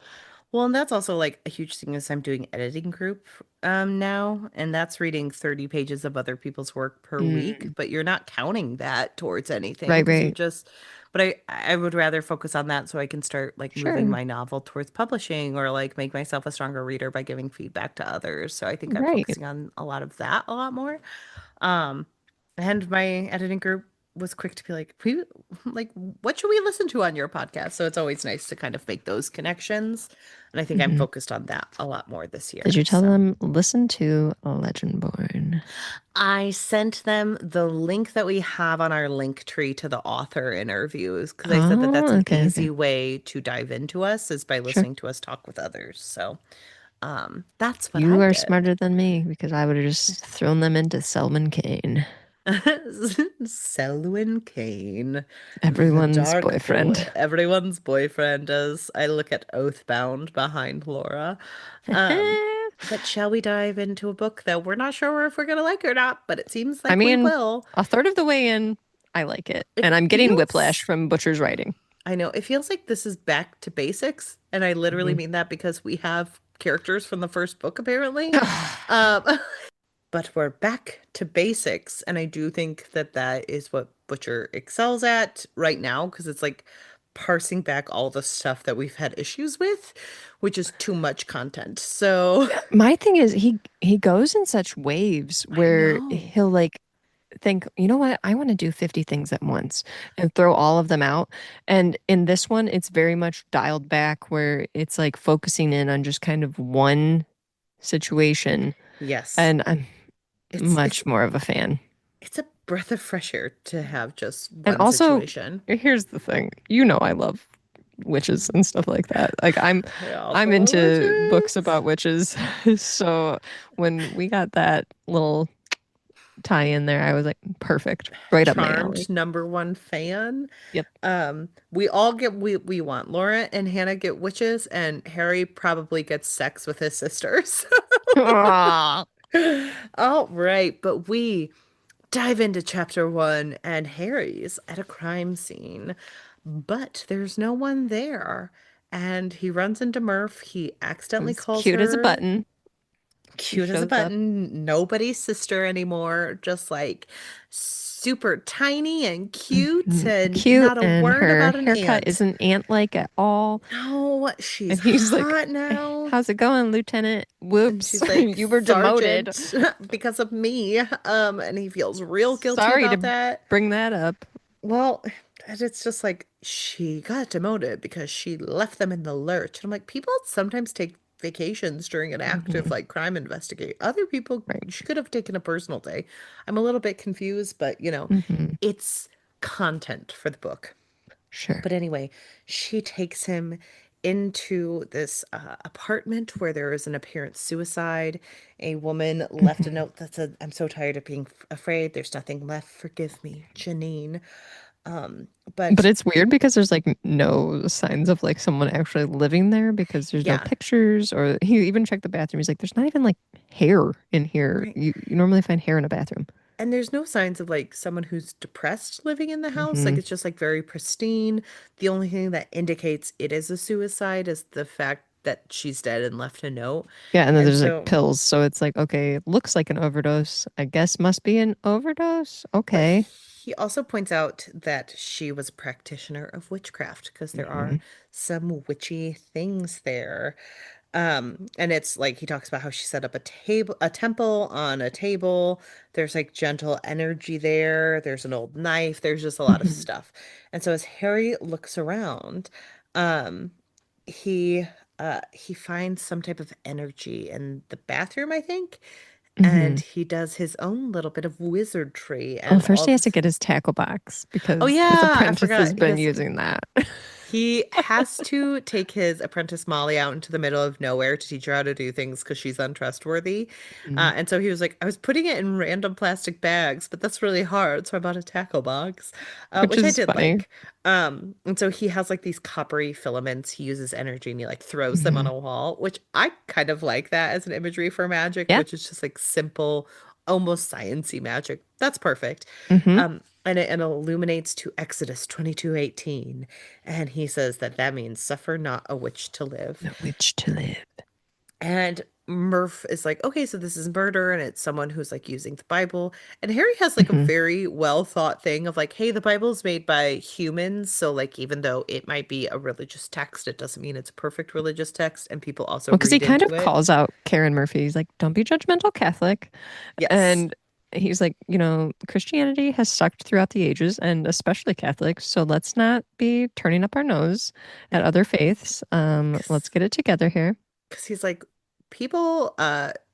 Well, and that's also like a huge thing is I'm doing editing group now, and that's reading 30 pages of other people's work per week, Mm, but you're not counting that towards anything right, because you're right. just but I would rather focus on that so I can start like moving Sure. my novel towards publishing or like make myself a stronger reader by giving feedback to others. So I think I'm Right. focusing on a lot of that a lot more. Um, and my editing group was quick to be like, like, what should we listen to on your podcast? So it's always nice to kind of make those connections. And I think I'm hmm focused on that a lot more this Did year. you tell So them listen to Legendborn? I sent them the link that we have on our link tree to the author interviews because I said that that's Oh, an okay, easy okay. way to dive into us is by Sure. listening to us talk with others. So that's what You I are did. smarter than me because I would have just thrown them into Selman Kane, Selwyn Kane, the everyone's dark boy, boyfriend. everyone's boyfriend, as I look at Oathbound behind Laura. Um, but shall we dive into a book that we're not sure if we're gonna like or not, but it seems I like we mean, will. a third of the way in, I like it. It And I'm getting whiplash feels, from Butcher's writing. I know, it feels like this is back to basics, and I literally Mhm. mean that because we have characters from the first book, apparently. Um, but we're back to basics. And I do think that that is what Butcher excels at right now because it's like parsing back all the stuff that we've had issues with, which is too much content. So My thing is he goes in such waves I where know. he'll like think, you know what, I want to do 50 things at once and throw all of them out. And in this one, it's very much dialed back where it's like focusing in on just kind of one situation. Yes. And I'm It's it's much more of a fan. it's a breath of fresh air to have just And one also, situation. here's the thing. You know I love witches and stuff like that. Like I also I'm love into books witches. about witches. So when we got that little tie in there, I was like, perfect. Right up my Charmed alley. #1 fan. Yep. We all get we want. Laura and Hannah get witches, and Harry probably gets sex with his sisters. Aw. All right, but we dive into chapter 1, and Harry's at a crime scene, but there's no one there. And he runs into Murph. He accidentally It's calls cute as a her button. He cute as a shows up. button, nobody's sister anymore, just like super tiny and cute Mhm. and Cute, not a and word her about an haircut ant. isn't ant-like at all. No, she's And he's like, hot now. how's it going, Lieutenant? And Whoops, she's like, you were demoted. Sergeant, because of me. And he feels real guilty Sorry about to that. bring that up. Well, and it's just like she got demoted because she left them in the lurch. And I'm like, people sometimes take vacations during an active Mhm. like crime investigate. Other people, Right. she could have taken a personal day. I'm a little bit confused, but hmm it's content for the book. Sure. But anyway, she takes him into this apartment where there is an apparent suicide. A woman left a Mhm. note that said, "I'm so tired of being afraid. There's nothing left. Forgive me, Janine." Um, But but it's weird because there's like no signs of like someone actually living there because there's no yeah, pictures or he even checked the bathroom. He's like, there's not even like hair in here. right. You normally find hair in a bathroom. And there's no signs of like someone who's depressed living in the house. Like Hmm. it's just like very pristine. The only thing that indicates it is a suicide is the fact that she's dead and left a note. Yeah, and then And there's like so, pills. So it's like, okay, it looks like an overdose. I guess must be an overdose. but Okay. he also points out that she was a practitioner of witchcraft because there are Hmm. some witchy things there. And it's like he talks about how she set up a temple on a table. There's like gentle energy there. There's an old knife. There's just a lot of Hmm. stuff. And so as Harry looks around, um, he he finds some type of energy in the bathroom, I think, and Hmm. he does his own little bit of wizardry, Well, and first all he of has to his get his tackle box oh because his yeah, I apprentice has forgot. He been has using that. he has to take his apprentice Molly out into the middle of nowhere to teach her how to do things because she's untrustworthy. Mhm. And so he was like, I was putting it in random plastic bags, but that's really hard. So I bought a tackle box, Which which I is did funny. like. And so he has like these coppery filaments. He uses energy and he like throws them on Hmm. a wall, which I kind of like that as an imagery for magic, Yeah. which is just like simple, almost sciencey magic. That's perfect. Hmm. And it illuminates to Exodus 22:18. And he says that that means suffer not a witch to live. The witch to live. And Murph is like, okay, so this is murder, and it's someone who's like using the Bible. And Harry has like a Hmm. very well thought thing of like, hey, the Bible's made by humans. So, like, even though it might be a religious text, it doesn't mean it's a perfect religious text. And people also Well, because he read kind into of it. calls out Karen Murphy. He's like, don't be judgmental Catholic. Yes. And he's like, Christianity has sucked throughout the ages and especially Catholics. So let's not be turning up our nose at Right. other faiths. Let's get it together here. Because he's like, people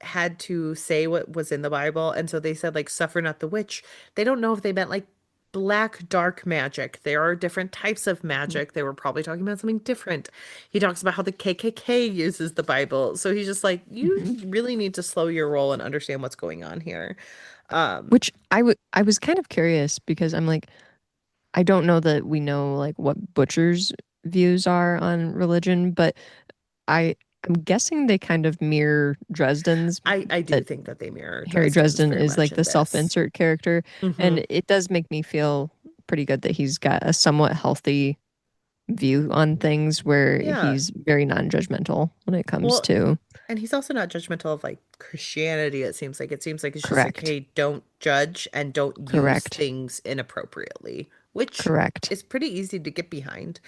had to say what was in the Bible, and so they said like suffer not the witch. They don't know if they meant like black dark magic. There are different types of magic. They were probably talking about something different. He talks about how the KKK uses the Bible. So he's just like, you Hmm. really need to slow your roll and understand what's going on here. Um, Which I was kind of curious because I'm like, I don't know that we know like what Butcher's views are on religion, but I'm guessing they kind of mirror Dresden's, I do that think that they mirror Harry Dresden's Dresden very is much like in the this. self-insert character, Hmm. and it does make me feel pretty good that he's got a somewhat healthy view on things where Yeah. he's very non-judgmental when it comes Well, to and he's also not judgmental of like Christianity, it seems like. It seems like it's just like, correct, hey, don't judge and don't use correct, things inappropriately, which correct. is pretty easy to get behind.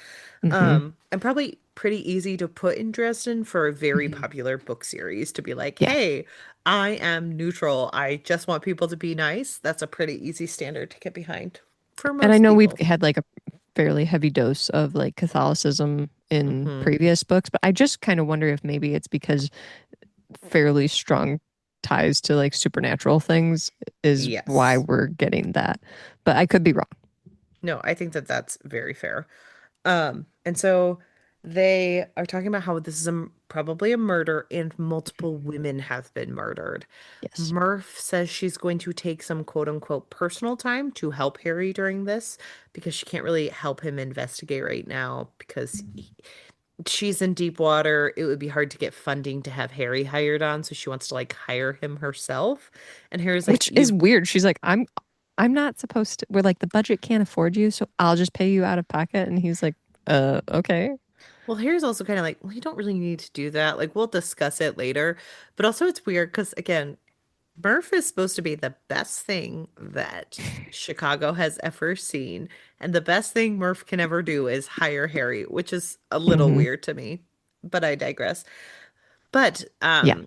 Hmm. And probably pretty easy to put in Dresden for a very Hmm. popular book series to be like, Yeah. hey, I am neutral. I just want people to be nice. That's a pretty easy standard to get behind for And I most know we've people. had like a fairly heavy dose of like Catholicism in Hmm. previous books, but I just kind of wonder if maybe it's because fairly strong ties to like supernatural things is why Yes. we're getting that. But I could be wrong. No, I think that that's very fair. And so they are talking about how this is probably a murder and multiple women have been murdered. Yes. Murph says she's going to take some quote unquote personal time to help Harry during this because she can't really help him investigate right now because she's in deep water. It would be hard to get funding to have Harry hired on, so she wants to like hire him herself. And Harry's like, Which is "You've weird. She's like, I'm not supposed to, we're like, the budget can't afford you, so I'll just pay you out of pocket. And he's like, okay. Well, Harry's also kind of like, well, you don't really need to do that. Like, we'll discuss it later. But also, it's weird because, again, Murph is supposed to be the best thing that Chicago has ever seen. And the best thing Murph can ever do is hire Harry, which is a little Hmm. weird to me. But I digress. But Yeah.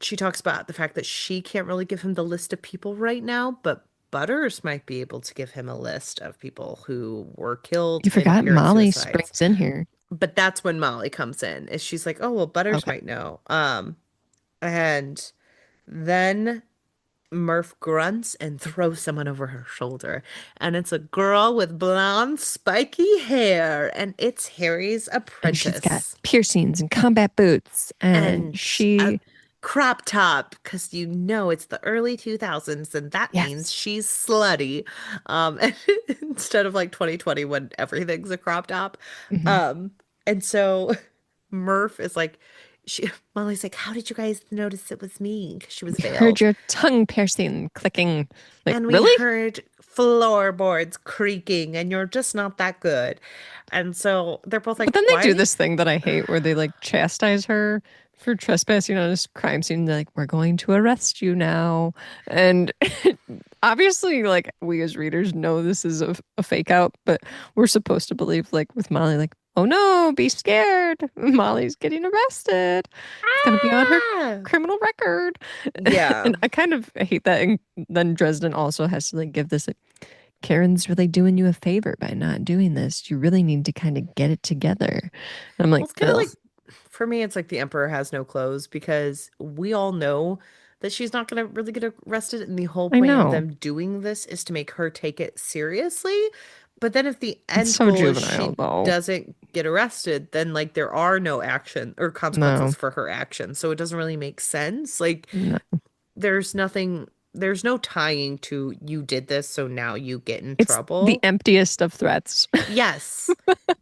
she talks about the fact that she can't really give him the list of people right now, but Butters might be able to give him a list of people who were killed You in forgot apparent Molly suicides. springs in here. But that's when Molly comes in. Is she's like, "Oh, well, Butters Okay. might know." And then Murph grunts and throws someone over her shoulder. And it's a girl with blonde, spiky hair, and it's Harry's And she's got apprentice. piercings and combat boots. And And a she, crop top, because you know it's the early 2000s, and that means yes. she's slutty. Instead of like 2020 when everything's a crop top. Mhm. Um, and so Murph is like, Molly's like, how did you guys notice it was me? Because she was We heard veiled. your tongue piercing clicking. Like, And we really? heard floorboards creaking, and you're just not that good. And so they're both But like, then they do why? this thing that I hate where they like chastise her for trespassing on a crime scene. They're like, we're going to arrest you now. And obviously, like, we as readers know this is a fake out, but we're supposed to believe, like, with Molly, like, oh no, be scared. Molly's getting arrested. It's going to be on her Ah! criminal record. Yeah. And I kind of hate that. And then Dresden also has to, like, give this, like, Karen's really doing you a favor by not doing this. You really need to kind of get it together. And I'm Well, like, it's kind of ugh, like, for me, it's like the emperor has no clothes because we all know that she's not going to really get arrested. And the whole I point of know. them doing this is to make her take it seriously. But then if the It's end so goal is juvenile, she though. doesn't get arrested, then like there are no action or consequences No, for her actions. So it doesn't really make sense. Like no. there's nothing, there's no tying to you did this, so now you get in It's the trouble. emptiest of threats. Yes.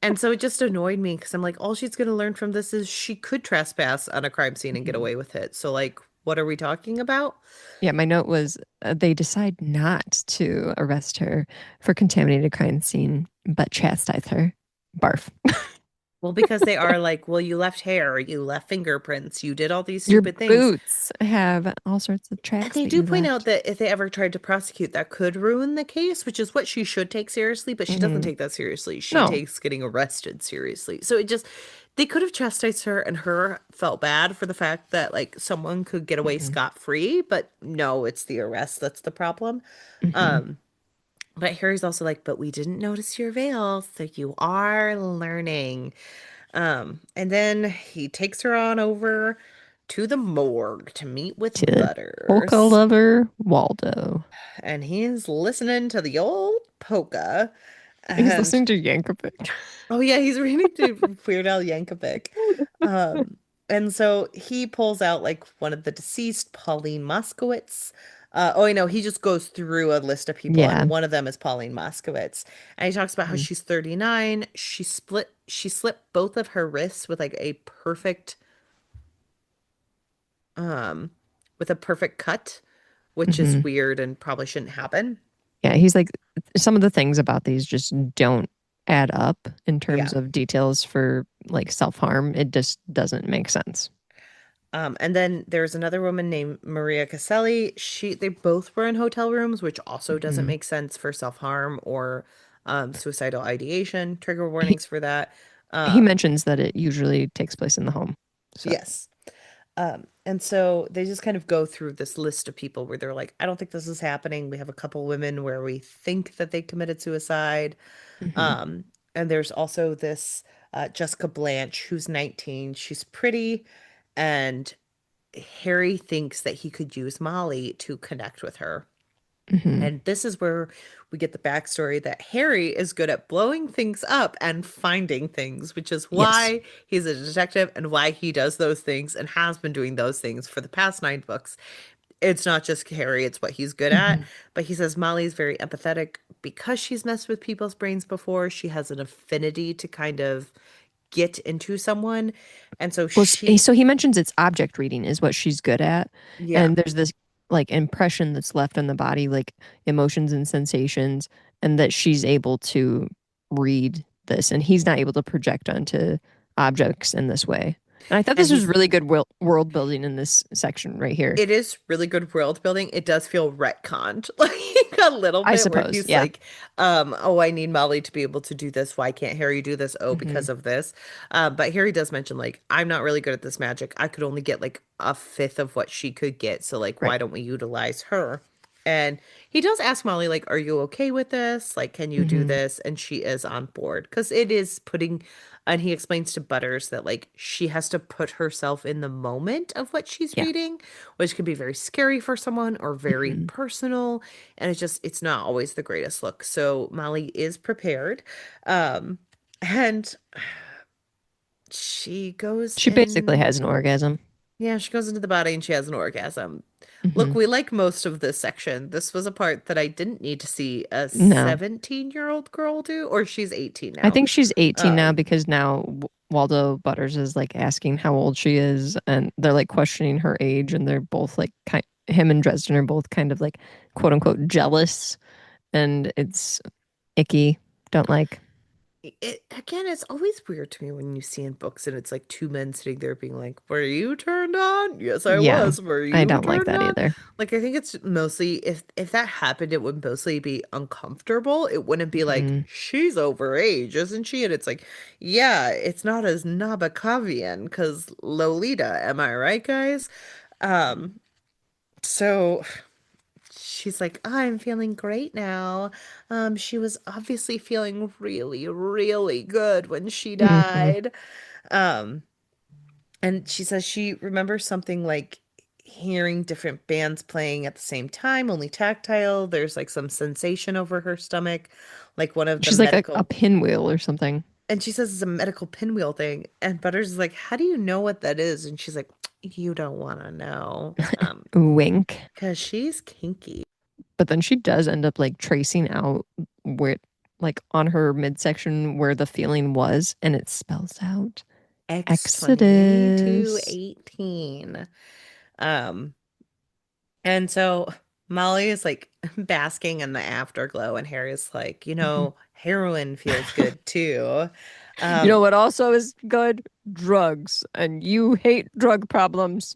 And so it just annoyed me because I'm like, all she's going to learn from this is she could trespass on a crime scene and get Mhm. away with it. So, like, what are we talking about? Yeah, my note was they decide not to arrest her for contaminated crime scene, but chastise her. Barf. Well, because they are like, well, you left hair, you left fingerprints, you did all these Your stupid things. boots have all sorts of And tracks they that do you point out left. that if they ever tried to prosecute, that could ruin the case, which is what she should take seriously, but she doesn't Hmm. take that seriously. She No. takes getting arrested seriously. So it just, they could have chastised her and her felt bad for the fact that like someone could get away Hmm. scot-free, but no, it's the arrest that's the problem. Hmm. Um, but Harry's also like, but we didn't notice your veil, so you are learning. And then he takes her on over to the morgue to meet with To polka Butters. lover Waldo. And he's listening to the old polka. He's And listening to Yankovic. oh yeah, he's reading to Weird Al Yankovic. And so he pulls out like one of the deceased, Pauline Moskowitz. Oh, I know, he just goes through a list of people, Yeah. and one of them is Pauline Moskowitz. And he talks about how Mhm. she's 39. She slipped both of her wrists um, with a perfect cut, which is Mhm. weird and probably shouldn't happen. Yeah, he's like some of the things about these just don't add up in terms Yeah. of details for like self-harm. It just doesn't make sense. And then there's another woman named Maria Caselli. They both were in hotel rooms, which also doesn't Mhm. make sense for self-harm or suicidal ideation. Trigger He warnings for that. he Um, mentions that it usually takes place in the home. So, yes. And so they just kind of go through this list of people where they're like, I don't think this is happening. We have a couple women where we think that they committed suicide. mhm. Um, and there's also this Jessica Blanche, who's 19. She's pretty, and Harry thinks that he could use Molly to connect with her. Mhm. And this is where we get the backstory that Harry is good at blowing things up and finding things, which is Yes. why he's a detective and why he does those things and has been doing those things for the past 9 books. It's not just Harry, it's what he's good at. Mhm. But he says Molly's very empathetic because she's messed with people's brains before. She has an affinity to kind of get into someone. And so Well, she, so he mentions it's object reading is what she's good at. yeah. And there's this like impression that's left on the body, like emotions and sensations, and that she's able to read this. And he's not able to project onto objects in this way. And I thought And this was he's really good world building in this section right here. It is really good world building. It does feel retconned, like a little I bit, where suppose. he's Yeah. like, oh, I need Molly to be able to do this. Why can't Harry do this? Oh, Hmm. because of this. But Harry does mention, like, I'm not really good at this magic. I could only get like a fifth of what she could get. So, like, Right. why don't we utilize her? And he does ask Molly, like, are you okay with this? Like, can you do Hmm. this? And she is on board because it is putting, and he explains to Butters that, like, she has to put herself in the moment of what she's Yeah. reading, which can be very scary for someone or very Hmm. personal. And it's not always the greatest look. So Molly is prepared. Um, and she goes She basically in. has an orgasm. Yeah, she goes into the body and she has an orgasm. Look, Hmm. we like most of this section. This was a part that I didn't need to see a No, 17-year-old girl do, or she's 18 I now. think she's 18 now Um, because now Waldo Butters is like asking how old she is, and they're like questioning her age, and they're both like him and Dresden are both kind of like quote unquote jealous, and it's icky. Don't like. again, it's always weird to me when you see in books and it's like two men sitting there being like, "Were you turned on?" "Yes, I Yeah, was." "Were I you don't like turned that on?" either. Like I think it's mostly if that happened, it would mostly be uncomfortable. It wouldn't be like, Hmm. "She's overage, isn't she?" And it's like, yeah, it's not as Nabokov because Lolita, am I right, guys? Um, so she's like, I'm feeling great now. She was obviously feeling really, really good when she Hmm. died. Um, and she says she remembers something like hearing different bands playing at the same time, only tactile. There's like some sensation over her stomach, like one of the She's like a medical. pinwheel or something. And she says it's a medical pinwheel thing. And Butters is like, how do you know what that is? And she's like, you don't want to know. Wink. Because she's kinky. But then she does end up like tracing out where, like on her midsection where the feeling was, and it spells out X 28 to Exodus. 18. Um, and so Molly is like basking in the afterglow, and Harry's like, Mhm. heroin feels good too. You know Um, what also is good? Drugs. And you hate drug problems.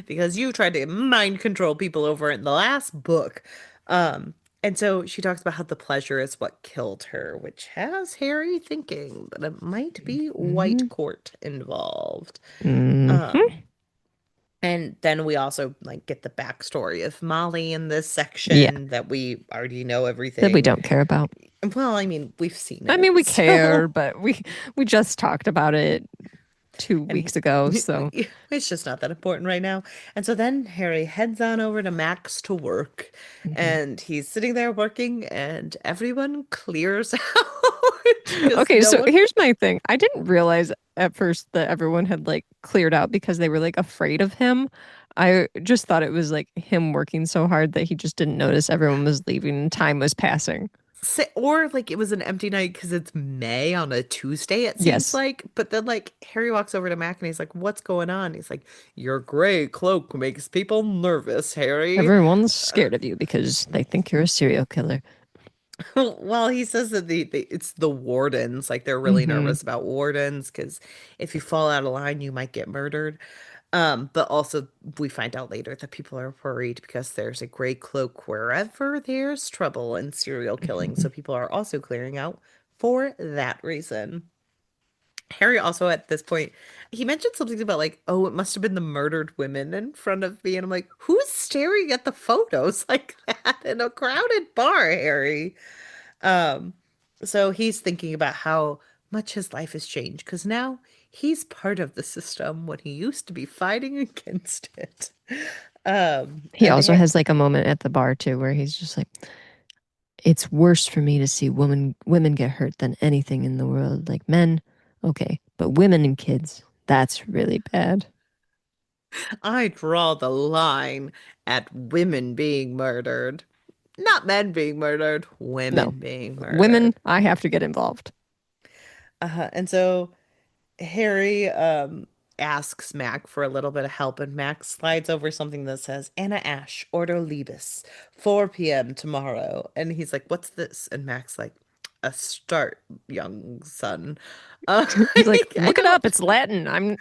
because you tried to mind control people over in the last book. Um, and so she talks about how the pleasure is what killed her, which has Harry thinking that it might be Hmm. white court involved. Hmm. Um, And then we also like get the backstory of Molly in this Yeah, section that we already know that we everything. don't care about. Well, I mean, we've seen I it. mean, we care, So, but we just talked about it two and weeks ago, so. it's just not that important right now. And so then Harry heads on over to Max to work, Mhm. and he's sitting there working, and everyone clears out because Okay, no so one. here's my thing. I didn't realize at first that everyone had like cleared out because they were like afraid of him. I just thought it was like him working so hard that he just didn't notice everyone was leaving and time was passing. Or like it was an empty night because it's May on a Tuesday, it seems Yes, like. But then like Harry walks over to Mac and he's like, "What's going on?" He's like, "Your gray cloak makes people nervous, Harry." everyone's scared of you because they think you're a serial killer. Well, he says that it's the wardens, like they're really Hmm. nervous about wardens because if you fall out of line, you might get murdered. But also we find out later that people are worried because there's a gray cloak wherever there's trouble and serial killing. So people are also clearing out for that reason. Harry also at this point, he mentioned something about like, oh, it must have been the murdered women in front of me. And I'm like, who's staring at the photos like that in a crowded bar, Harry? Um, so he's thinking about how much his life has changed because now he's part of the system when he used to be fighting against it. He And also has like a moment at the bar too where he's just like, it's worse for me to see women get hurt than anything in the world. Like men, okay, but women and kids, that's really bad. I draw the line at women being murdered, not men being murdered, No, women being women, murdered. I have to get involved. And so Harry asks Mac for a little bit of help, and Mac slides over something that says Anna Ash, Order Libis, 4 p.m. tomorrow. And he's like, "What's this?" And Mac's like, "A start, young son." He's like, I look it up. don't. It's Latin. I'm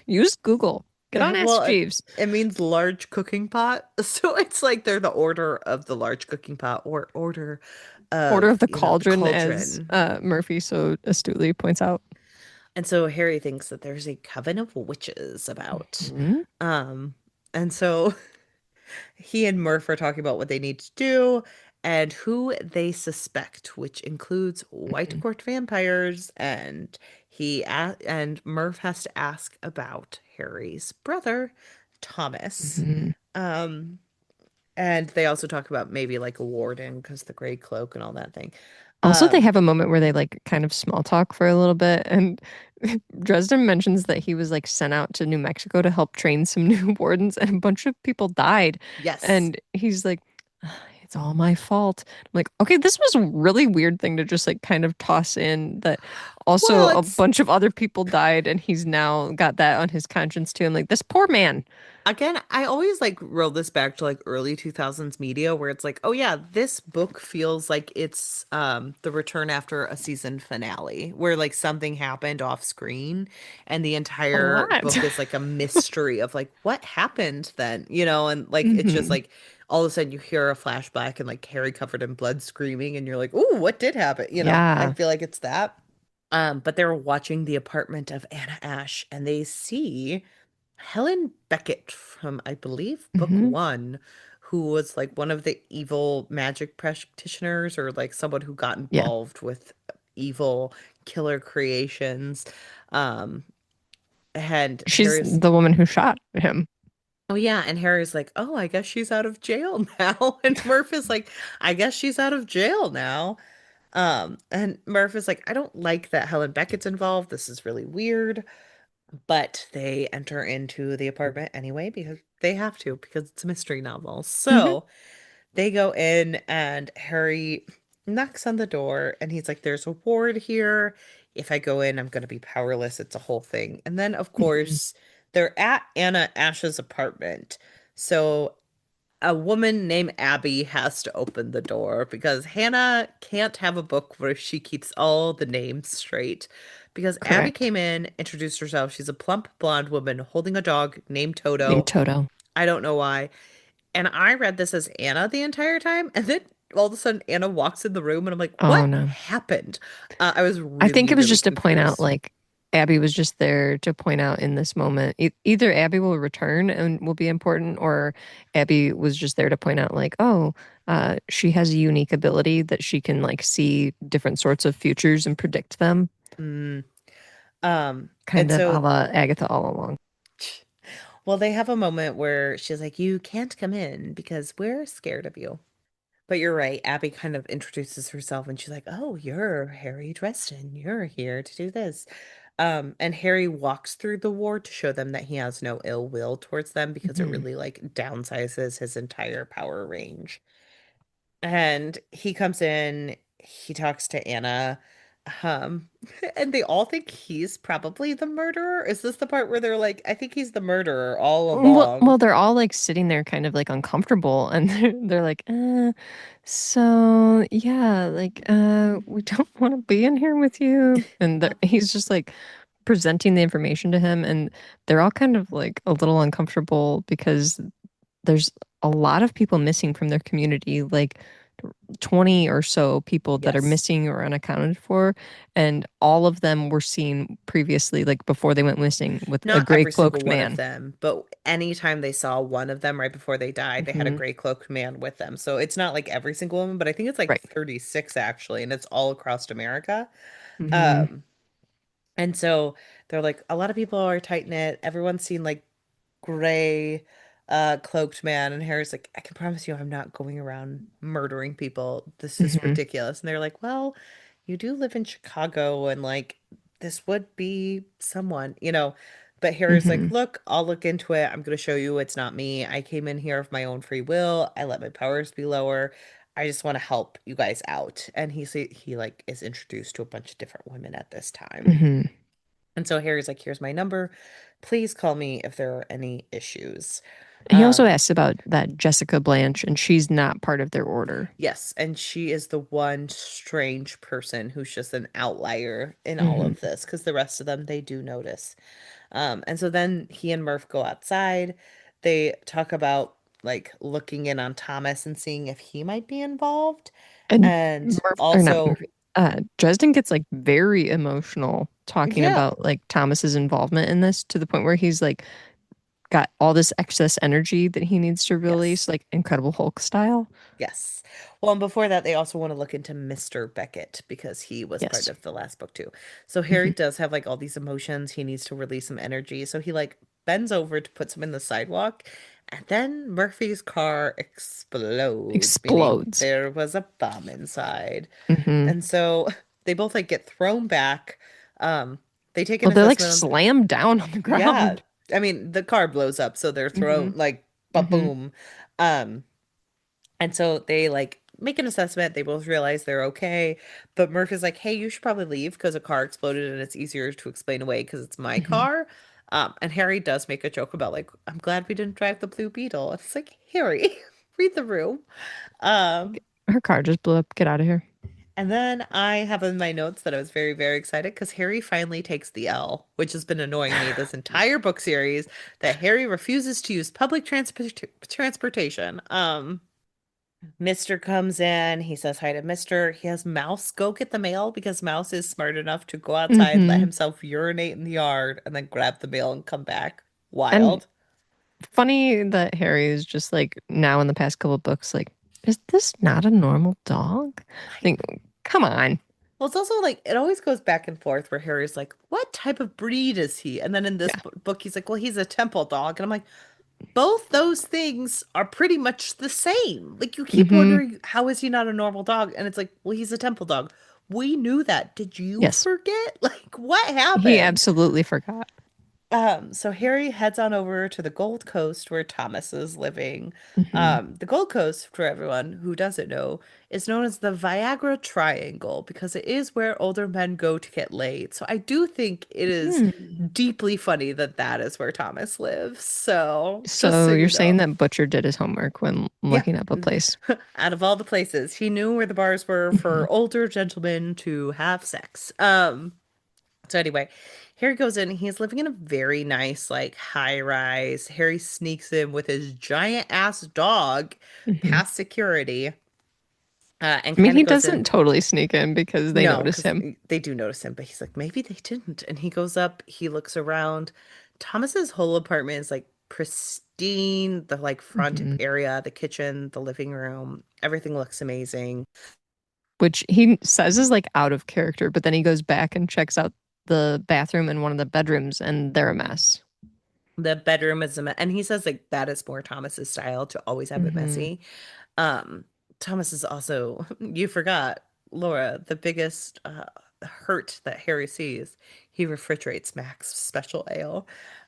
use Google. Get on Ask Well, Jeeves. it means large cooking pot, so it's like they're the order of the large cooking pot or order Order of of the the Cauldron, as cauldron. Murphy so astutely points out. And so Harry thinks that there's a coven of witches about. Mhm. Um, and so He and Murph are talking about what they need to do and who they suspect, which includes white Mhm. court vampires. And and Murph has to ask about Harry's brother, Thomas. Mhm. Um, and they also talk about maybe like a warden because the gray cloak and all that thing. Also, they Um, have a moment where they like kind of small talk for a little bit, and Dresden mentions that he was like sent out to New Mexico to help train some new wardens, and a bunch of people died. yes. And he's like, "Ah, it's all my fault." I'm like, okay, this was a really weird thing to just like kind of toss in that also Well, a it's bunch of other people died, and he's now got that on his conscience too. I'm like, this poor man. again, I always like roll this back to like early 2000s media where it's like, oh yeah, this book feels like it's the return after a season finale where like something happened off screen and the A entire lot. book is like a mystery of like what happened then, and like it's just Hmm. like all of a sudden you hear a flashback and like Harry covered in blood screaming and you're like, "Ooh, what did happen?" I Yeah. feel like it's that. But they're watching the apartment of Anna Ash and they see Helen Beckett from, I believe, book Hmm. one, who was like one of the evil magic practitioners or like someone who got Yeah. involved with evil killer creations. Um, and She's Harry's, the woman who shot him. oh yeah, and Harry's like, oh, I guess she's out of jail now. And Murph is like, I guess she's out of jail now. And Murph is like, I don't like that Helen Beckett's involved. This is really weird. But they enter into the apartment anyway because they have to, because it's a mystery novel. Hmm. So they go in, and Harry knocks on the door, and he's like, there's a ward here. If I go in, I'm going to be powerless. It's a whole thing. And then, of Hmm. course, they're at Anna Ash's apartment. So a woman named Abby has to open the door because Hannah can't have a book where she keeps all the names straight. Because Abby Correct. came in, introduced herself. She's a plump blonde woman holding a dog named Named Toto. Toto. I don't know why. And I read this as Anna the entire time. And then all of a sudden, Anna walks in the room, and I'm like, Oh what no. happened? I was I think really, it was really just to point out confused. like Abby was just there to point out in this moment. Either Abby will return and will be important, or Abby was just there to point out like, oh, she has a unique ability that she can like see different sorts of futures and predict them, Mm. And kind of a so, la Agatha all along. well, they have a moment where she's like, you can't come in because we're scared of you. But you're right. Abby kind of introduces herself and she's like, "Oh, you're Harry Dresden. You're here to do this." And Harry walks through the ward to show them that he has no ill will towards them because it Hmm. really like downsizes his entire power range. And he comes in, he talks to Anna, um, and they all think he's probably the murderer. Is this the part where they're like, I think he's the murderer all along? Well, they're all like sitting there kind of like uncomfortable and they're like, so yeah, like, we don't want to be in here with you. And he's just like presenting the information to him and they're all kind of like a little uncomfortable because there's a lot of people missing from their community, like 20 or so people that are Yes. missing or unaccounted for. And all of them were seen previously, like before they went missing, with a Not gray every single cloaked one of man. them, but anytime they saw one of them right before they died, they had a Hmm. gray cloaked man with them. So it's not like every single one, but I think it's like Right. 36 actually, and it's all across America. Hmm. Um, and so they're like, a lot of people are tight knit. Everyone's seen like gray cloaked man, and Harry's like, I can promise you I'm not going around murdering people. This is Hmm. ridiculous. And they're like, well, you do live in Chicago and like this would be someone. But Harry's like, Hmm. look, I'll look into it. I'm going to show you it's not me. I came in here of my own free will. I let my powers be lower. I just want to help you guys out. And he like is introduced to a bunch of different women at this time. Hmm. And so Harry's like, here's my number. Please call me if there are any issues. He also Um, asks about that Jessica Blanche, and she's not part of their order. yes, and she is the one strange person who's just an outlier in all Hmm. of this because the rest of them they do notice. And so then he and Murph go outside. They talk about like looking in on Thomas and seeing if he might be involved. And And Or not also, Murphy, Dresden gets like very emotional talking yeah, about like Thomas's involvement in this to the point where he's like got all this excess energy that he needs to Yes. release, like Incredible Hulk style. Yes. Well, and before that, they also want to look into Mr. Beckett because he was part Yes. of the last book too. So Harry Hmm. does have like all these emotions. He needs to release some energy. So he like bends over to put some in the sidewalk, and then Murphy's car explodes, meaning Explodes. there was a bomb inside. Hmm. And so they both like get thrown back. Um, they take an Well, they're like assessment on, slammed down on the yeah. ground. I mean, the car blows up, so they're Hmm. thrown like Hmm. ba-boom. Um, and so they like make an assessment. They both realize they're okay. But Murph is like, hey, you should probably leave because a car exploded and it's easier to explain away because it's my Hmm. car. And Harry does make a joke about like, I'm glad we didn't drive the Blue Beetle. It's like, Harry, read the room. Um, Her car just blew up. Get out of here. and then I have in my notes that I was very, very excited because Harry finally takes the L, which has been annoying me this entire book series, that Harry refuses to use public transportation. Mr. comes in, he says hi to Mr. He has Mouse go get the mail because Mouse is smart enough to go outside, let Hmm. himself urinate in the yard, and then grab the mail and come back. And Wild. funny that Harry is just like now in the past couple of books, like, is this not a normal dog? Like, come on. Well, it's also like it always goes back and forth where Harry's like, "What type of breed is he?" And then in this Yeah. book, he's like, "Well, he's a temple dog," and I'm like, both those things are pretty much the same. Like you keep Hmm. wondering, how is he not a normal dog? And it's like, well, he's a temple dog. We knew that. Did you Yes. forget? Like, what He happened? absolutely forgot. So Harry heads on over to the Gold Coast where Thomas is living. Hmm. The Gold Coast, for everyone who doesn't know, is known as the Viagra Triangle because it is where older men go to get laid. So I do think it is Hmm. deeply funny that that is where Thomas lives. So just so So you're you saying know. that Butcher did his homework when Yeah. looking up a place. Out of all the places, he knew where the bars were Hmm. for older gentlemen to have sex. So anyway, Harry goes in. He's living in a very nice, like, high rise. Harry sneaks in with his giant ass dog Hmm. past security, and I mean, kind of he goes in. doesn't totally sneak in because they No, notice because him. they do notice him, but he's like, maybe they didn't. And he goes up, he looks around. Thomas's whole apartment is like pristine, the like front Hmm. area, the kitchen, the living room, everything looks amazing. Which he says is like out of character, but then he goes back and checks out the bathroom and one of the bedrooms, and they're a mess. The bedroom is a mess. And he says like that is more Thomas's style to always have it Hmm. messy. Thomas is also, you forgot, Laura, the biggest hurt that Harry sees. He refrigerates Mac's special ale.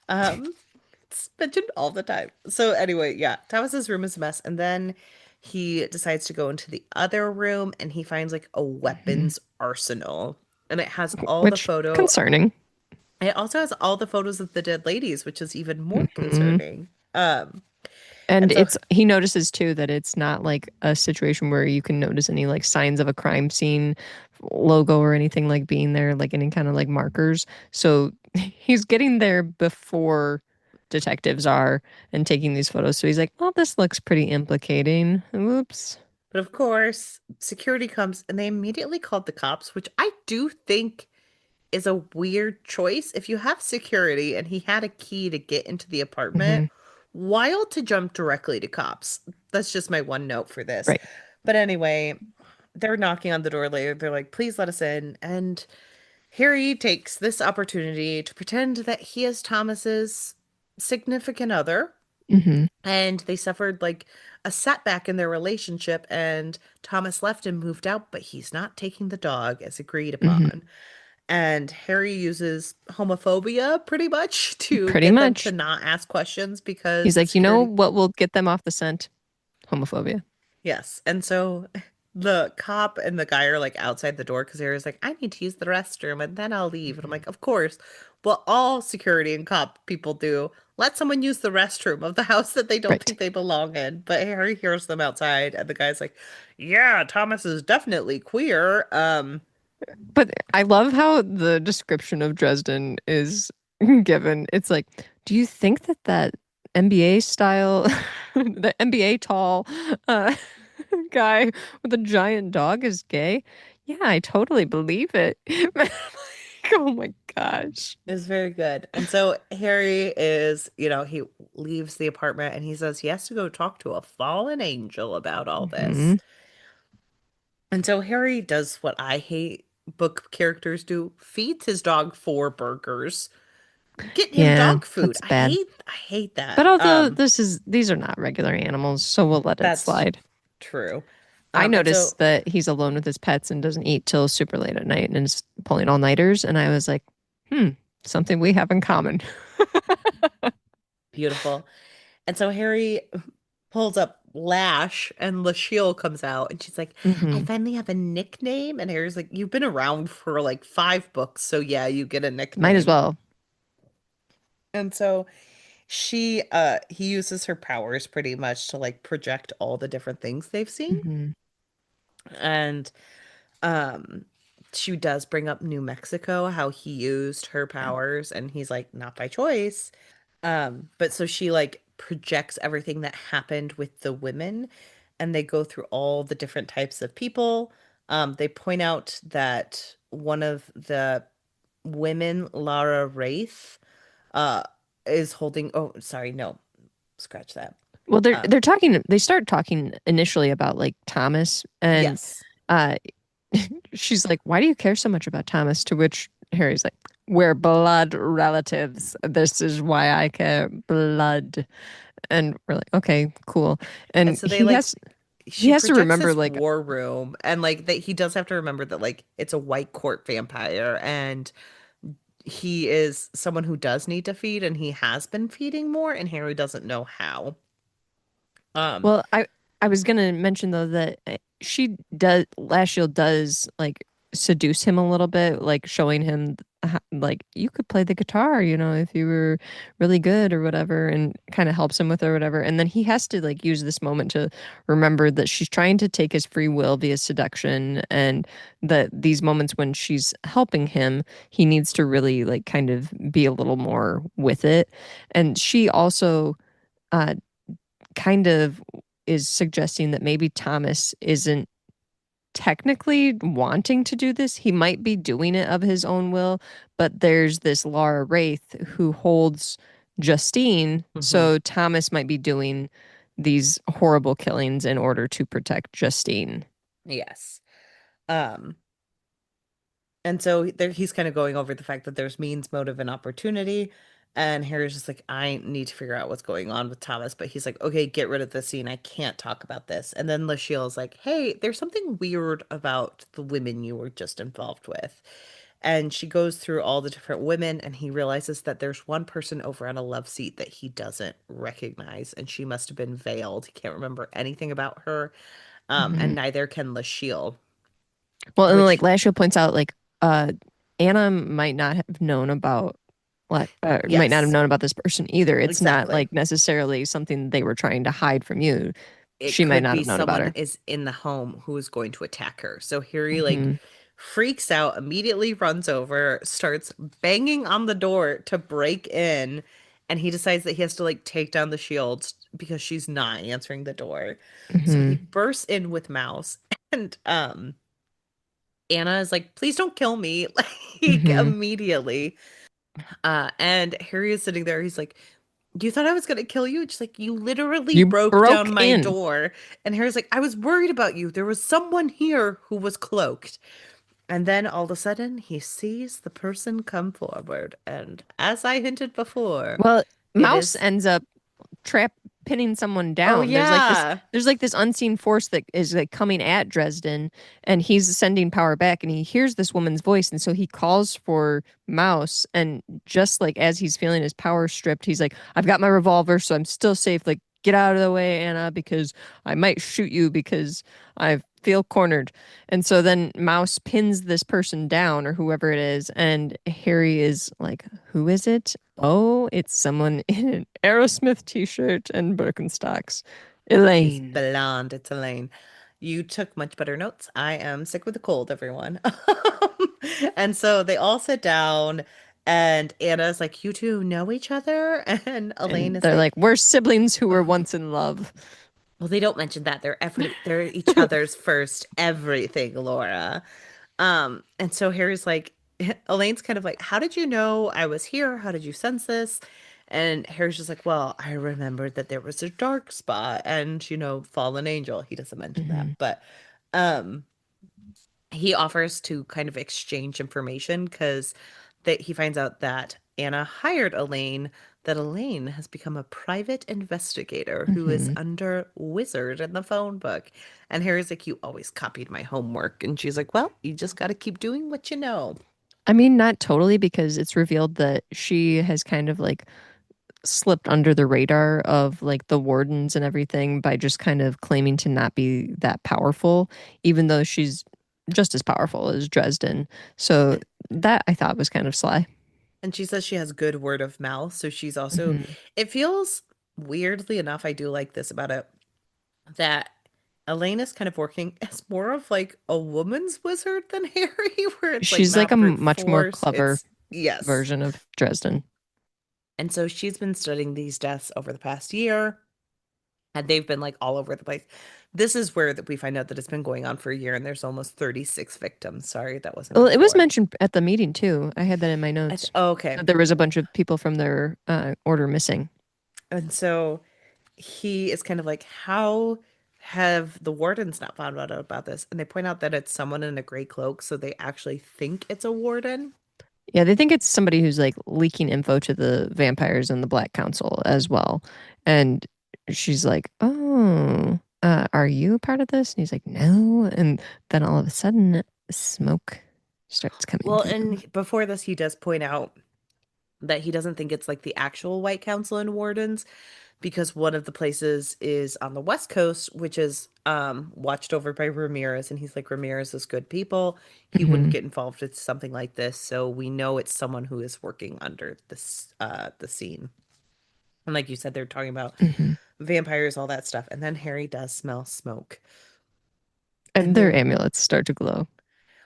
Um, it's mentioned all the time. So anyway, yeah, Thomas's room is a mess, and then he decides to go into the other room and he finds like a Hmm. weapons arsenal. And it has all the Which photo. concerning. It also has all the photos of the dead ladies, which is even more Hmm. concerning. And And so it's he notices too that it's not like a situation where you can notice any like signs of a crime scene logo or anything like being there, like any kind of like markers. So he's getting there before detectives are and taking these photos. So he's like, "Well, this looks pretty implicating." Oops. But of course, security comes and they immediately called the cops, which I do think is a weird choice. If you have security and he had a key to get into the apartment, Hmm. wild to jump directly to cops. That's just my one note for this. Right. But anyway, they're knocking on the door later. They're like, please let us in. And Harry takes this opportunity to pretend that he is Thomas's significant other Hmm. and they suffered like a setback in their relationship and Thomas left and moved out, but he's not taking the dog as agreed Hmm. upon. And Harry uses homophobia pretty much to Pretty get them to much. not ask questions because He's the like, you know security. what will get them off the scent? Homophobia. Yes. And so the cop and the guy are like outside the door because Harry's like, I need to use the restroom and then I'll leave. And I'm Hmm. like, of course. Well, all security and cop people do. Let someone use the restroom of the house that they don't Right. think they belong in. But Harry hears them outside and the guy's like, yeah, Thomas is definitely queer. But I love how the description of Dresden is given. It's like, do you think that NBA style, the NBA tall uh, guy with a giant dog is gay? Yeah, I totally believe it. Oh my gosh. It's very good. And so Harry is, he leaves the apartment and he says he has to go talk to a fallen angel about all Hmm. this. And so Harry does what I hate book characters do, feeds his dog 4 burgers. Get him Yeah, dog food. that's bad. I hate But that. although these are not regular animals, so we'll let it That's slide. true. I And so noticed that he's alone with his pets and doesn't eat till super late at night and is pulling all-nighters, and I was like, hmm, something we have in common. beautiful. And so Harry pulls up Lash and Lachelle comes out and she's like, I Hmm. finally have a nickname. And Harry's like, you've been around for like 5 books, so yeah, you get a Might as nickname. well. And so he uses her powers pretty much to like project all the different things they've seen. Hmm. And um she does bring up New Mexico, how he used her powers, and he's like, not by choice. But so she like projects everything that happened with the women, and they go through all the different types of people. They point out that one of the women, Lara Wraith, uh, is holding. Oh, sorry, no, scratch that. Well, they're Um, they're talking. They start talking initially about like Thomas, and yes, uh, she's like, "Why do you care so much about Thomas?" To which Harry's like, "We're blood relatives. This is why I care. Blood." And we're like, "Okay, cool." and And so they like he she has to projects remember this like, war room, and like that he does have to remember that like it's a white court vampire, and he is someone who does need to feed, and he has been feeding more, and Harry doesn't know how. Um, well, I was gonna mention though that she does Lashiel does like seduce him a little bit, like showing him like you could play the guitar, if you were really good or whatever, and kind of helps him with it or whatever. And then he has to like use this moment to remember that she's trying to take his free will via seduction, and that these moments when she's helping him, he needs to really like kind of be a little more with it. And she also uh kind of is suggesting that maybe Thomas isn't technically wanting to do this. He might be doing it of his own will, but there's this Laura Wraith who holds Justine, mhm, so Thomas might be doing these horrible killings in order to protect Justine. yes. Um, And so there he's kind of going over the fact that there's means, motive, and opportunity. And Harry's just like, I need to figure out what's going on with Thomas. But he's like, okay, get rid of the scene. I can't talk about this. And then Lachille's like, hey, there's something weird about the women you were just involved with. And she goes through all the different women, and he realizes that there's one person over on a love seat that he doesn't recognize, and she must have been veiled. He can't remember anything about her. And Mhm. neither can Lachille, Well, and like which, Lashio points out, like Anna might not have known about might not have yes, known about this person either. It's not exactly. like necessarily something they were trying to hide from you. It She might could not be have known about someone her. is in the home who is going to attack her. So Harry like Hmm. freaks out, immediately runs over, starts banging on the door to break in, and he decides that he has to like take down the shields because she's not answering the door. So he Hmm. bursts in with Mouse, and Anna is like, "Please don't kill me." Like Hmm. immediately. And Harry is sitting there. He's like, you thought I was gonna kill you? It's like, you literally You broke broke down my in. door. And Harry's like, I was worried about you. There was someone here who was cloaked. And then all of a sudden, he sees the person come forward. And as I hinted before, Well, it Mouse is, ends up trap pinning someone oh, down. yeah. There's like this unseen force that is like coming at Dresden, and he's sending power back, and he hears this woman's voice, and so he calls for Mouse, and just like as he's feeling his power stripped, he's like, I've got my revolver, so I'm still safe. Like, get out of the way, Anna, because I might shoot you because I feel cornered. And so then Mouse pins this person down or whoever it is, and Harry is like, who is it? Oh, it's someone in an Aerosmith t-shirt and Birkenstocks. She's Elaine. blonde. It's Elaine. You took much better notes. I am sick with a cold, everyone. And so they all sit down, and Anna's like, you two know each other? And Elaine And is they're like, like, we're siblings who were oh. once in love. Well, they don't mention that. They're each other's first everything, Laura. And so Harry's like, Elaine's kind of like, how did you know I was here? How did you sense this? And Harry's just like, well, I remembered that there was a dark spot and, fallen angel. He doesn't mention that, Hmm. but um he offers to kind of exchange information because that he finds out that Anna hired Elaine, that Elaine has become a private investigator who is Hmm. under wizard in the phone book. And Harry's like, you always copied my homework. And she's like, well, you just got to keep doing what you know. I mean, not totally, because it's revealed that she has kind of like slipped under the radar of like the wardens and everything by just kind of claiming to not be that powerful, even though she's just as powerful as Dresden. So that I thought was kind of sly. And she says she has good word of mouth. So she's also, Hmm. it feels weirdly enough, I do like this about it, that Elaine is kind of working as more of like a woman's wizard than Harry, where it's like She's like a not brute much more force. clever It's yes. version of Dresden. And so she's been studying these deaths over the past year, and they've been like all over the place. This is where that we find out that it's been going on for a year, and there's almost 36 victims. Sorry, that wasn't Well, it was before. mentioned at the meeting too. I had that in my notes. Oh, okay. That there was a bunch of people from their order missing. And so he is kind of like, how have the wardens not found out about this? And they point out that it's someone in a gray cloak, so they actually think it's a warden. Yeah, they think it's somebody who's like leaking info to the vampires and the Black Council as well. And she's like, "Oh, are you a part of this?" And he's like, "No." And then all of a sudden, smoke starts coming Well, through. and before this, he does point out that he doesn't think it's like the actual White Council and wardens because one of the places is on the West Coast, which is watched over by Ramirez, and he's like, Ramirez is good people. He wouldn't Hmm. get involved with something like this, so we know it's someone who is working under this the scene. And like you said, they're talking about Hmm. vampires, all that stuff. And then Harry does smell smoke. And And their they amulets start to glow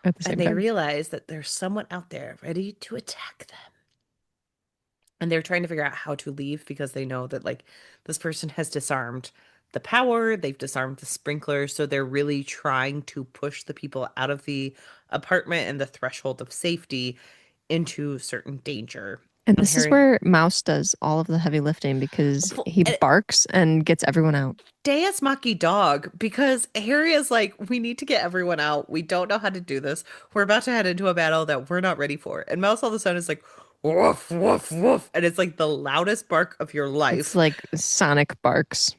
at the and same they time. realize that there's someone out there ready to attack them. And they're trying to figure out how to leave because they know that like this person has disarmed the power, they've disarmed the sprinklers, so they're really trying to push the people out of the apartment and the threshold of safety into certain danger. And And this is Harry, where Mouse does all of the heavy lifting because he and barks and gets everyone out. Deus Maki dog, because Harry is like, we need to get everyone out. We don't know how to do this. We're about to head into a battle that we're not ready for. And Mouse all of a sudden is like, woof, woof, woof. And it's like the loudest bark of your It's life. like Sonic barks.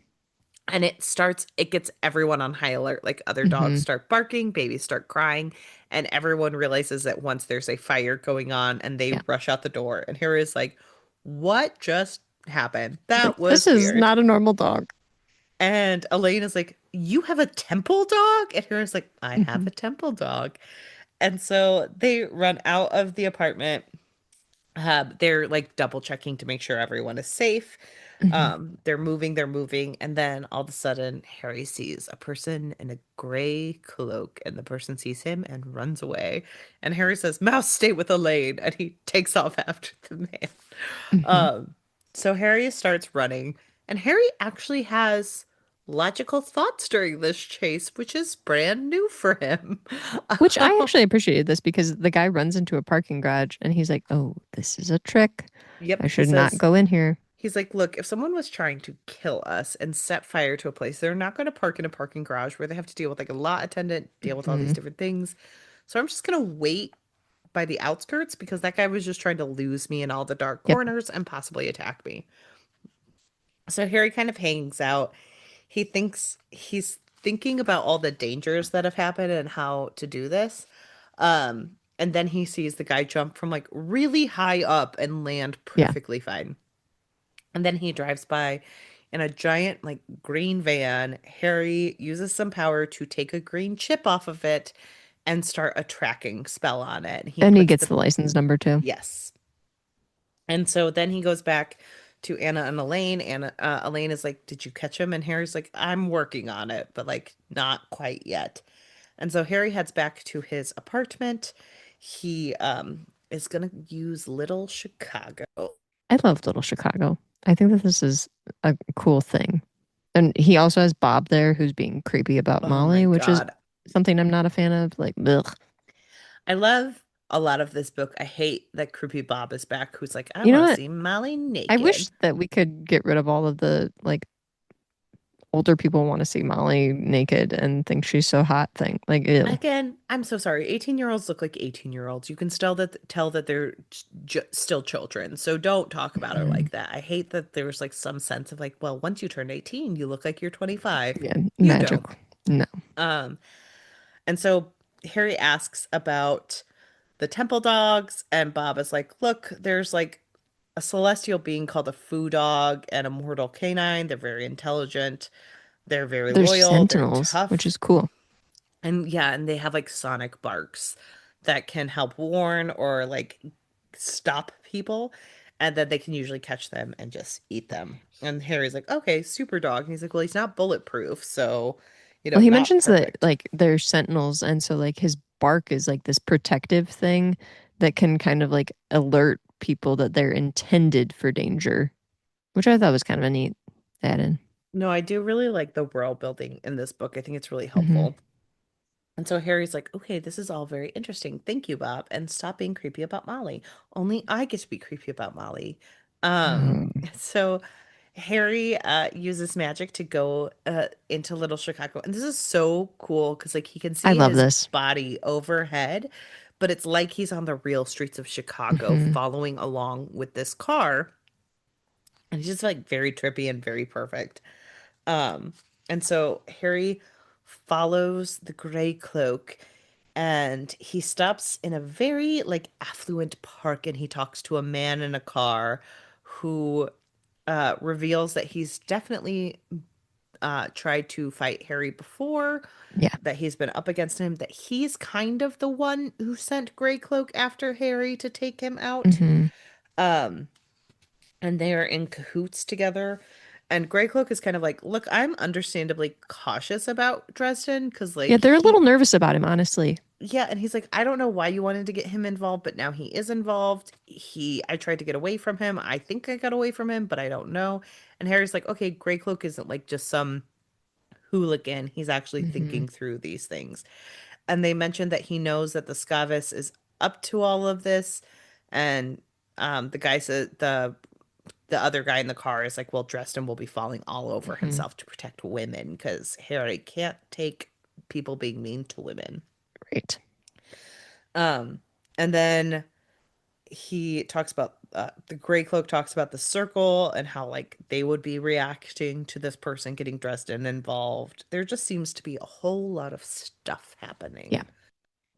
And it gets everyone on high alert. Like other dogs Hmm. start barking, babies start crying, and everyone realizes that once there's a fire going on and they Yeah. rush out the door. And Harry is like, what just happened? He's like, That this was is weird. not a normal dog. And Elaine is like, you have a temple dog? And Harry's like, I have Hmm. a temple dog. And so they run out of the apartment. They're like double checking to make sure everyone is safe. Hmm. They're moving, and then all of a sudden, Harry sees a person in a gray cloak, and the person sees him and runs away. And Harry says, Mouse, stay with Elaine, and he takes off after the man. Hmm. Um, so Harry starts running, and Harry actually has logical thoughts during this chase, which is brand new for him. Which I actually appreciated this because the guy runs into a parking garage and he's like, oh, this is a trick. I Yep, he should not says, go in here. he's like, look, if someone was trying to kill us and set fire to a place, they're not going to park in a parking garage where they have to deal with like a lot attendant, deal with all these Hmm. different things. So I'm just going to wait by the outskirts because that guy was just trying to lose me in all the dark Yep. corners and possibly attack me. So Harry kind of hangs out. He's thinking about all the dangers that have happened and how to do this. And then he sees the guy jump from like really high up and land Yeah. perfectly fine. And then he drives by in a giant, like, green van. Harry uses some power to take a green chip off of it and start a tracking spell on it. He And he puts gets the, the license number too. yes. And so then he goes back to Anna and Elaine. Elaine is like, did you catch him? And Harry's like, I'm working on it, but like, not quite yet. And so Harry heads back to his apartment. He is gonna use Little Chicago. I love Little Chicago. I think that this is a cool thing. And he also has Bob there who's being creepy about Oh my Molly, which is God. something I'm not a fan of. Like, ugh. I love. a lot of this book, I hate that Creepy Bob is back, who's like, I You know want to what? see Molly I naked. wish that we could get rid of all of the like older people want to see Molly naked and think she's so hot thing. Like, ew. Again, I'm so sorry. 18-year-olds look like 18-year-olds. You can still tell that they're still children. So don't talk about her Mhm. like that. I hate that there's like some sense of like, well, once you turn 18, you look like you're 25. Yeah, You don't. magical. No. Um, and so Harry asks about the temple dogs, and Bob is like, look, there's like a celestial being called a foo dog and a mortal canine. They're very intelligent. They're very There's loyal. They're sentinels, which tough. is cool. And yeah, and they have like sonic barks that can help warn or like stop people. And then they can usually catch them and just eat them. And Harry's like, okay, super dog. And he's like, well, he's not bulletproof. So, Well, he not mentions that perfect. like they're sentinels, and so like his bark is like this protective thing that can kind of like alert people that they're intended for danger, which I thought was kind of a neat add-in. No, I do really like the world building in this book. I think it's really Hmm. helpful. And so Harry's like, okay, this is all very interesting. Thank you, Bob. And stop being creepy about Molly. Only I get to be creepy about Molly. So Harry uses magic to go into Little Chicago. And this is so cool because like he can I see love his this. body overhead, but it's like he's on the real streets of Chicago Hmm. following along with this car. And he's just like very trippy and very perfect. Um, and so Harry follows the gray cloak and he stops in a very like affluent park and he talks to a man in a car who reveals that he's definitely tried to fight Harry before, Yeah. that he's been up against him, that he's kind of the one who sent Grey Cloak after Harry to take him out. Hmm. Um, and they are in cahoots together. And Greycloak is kind of like, look, I'm understandably cautious about Dresden because, Yeah, like, they're a little nervous about him, honestly. yeah, and he's like, I don't know why you wanted to get him involved, but now he is involved. I tried to get away from him. I think I got away from him, but I don't know. And Harry's like, okay, Greycloak isn't like just some hooligan. He's actually Hmm. thinking through these things. And they mentioned that he knows that the Scavis is up to all of this. And the guy said the other guy in the car is like, well, Dresden will be falling all over Hmm. himself to protect women because Harry can't take people being mean to women. Right. Um, and then he talks about the Gray Cloak talks about the circle and how like they would be reacting to this person getting Dresden involved. There just seems to be a whole lot of stuff Yeah. happening.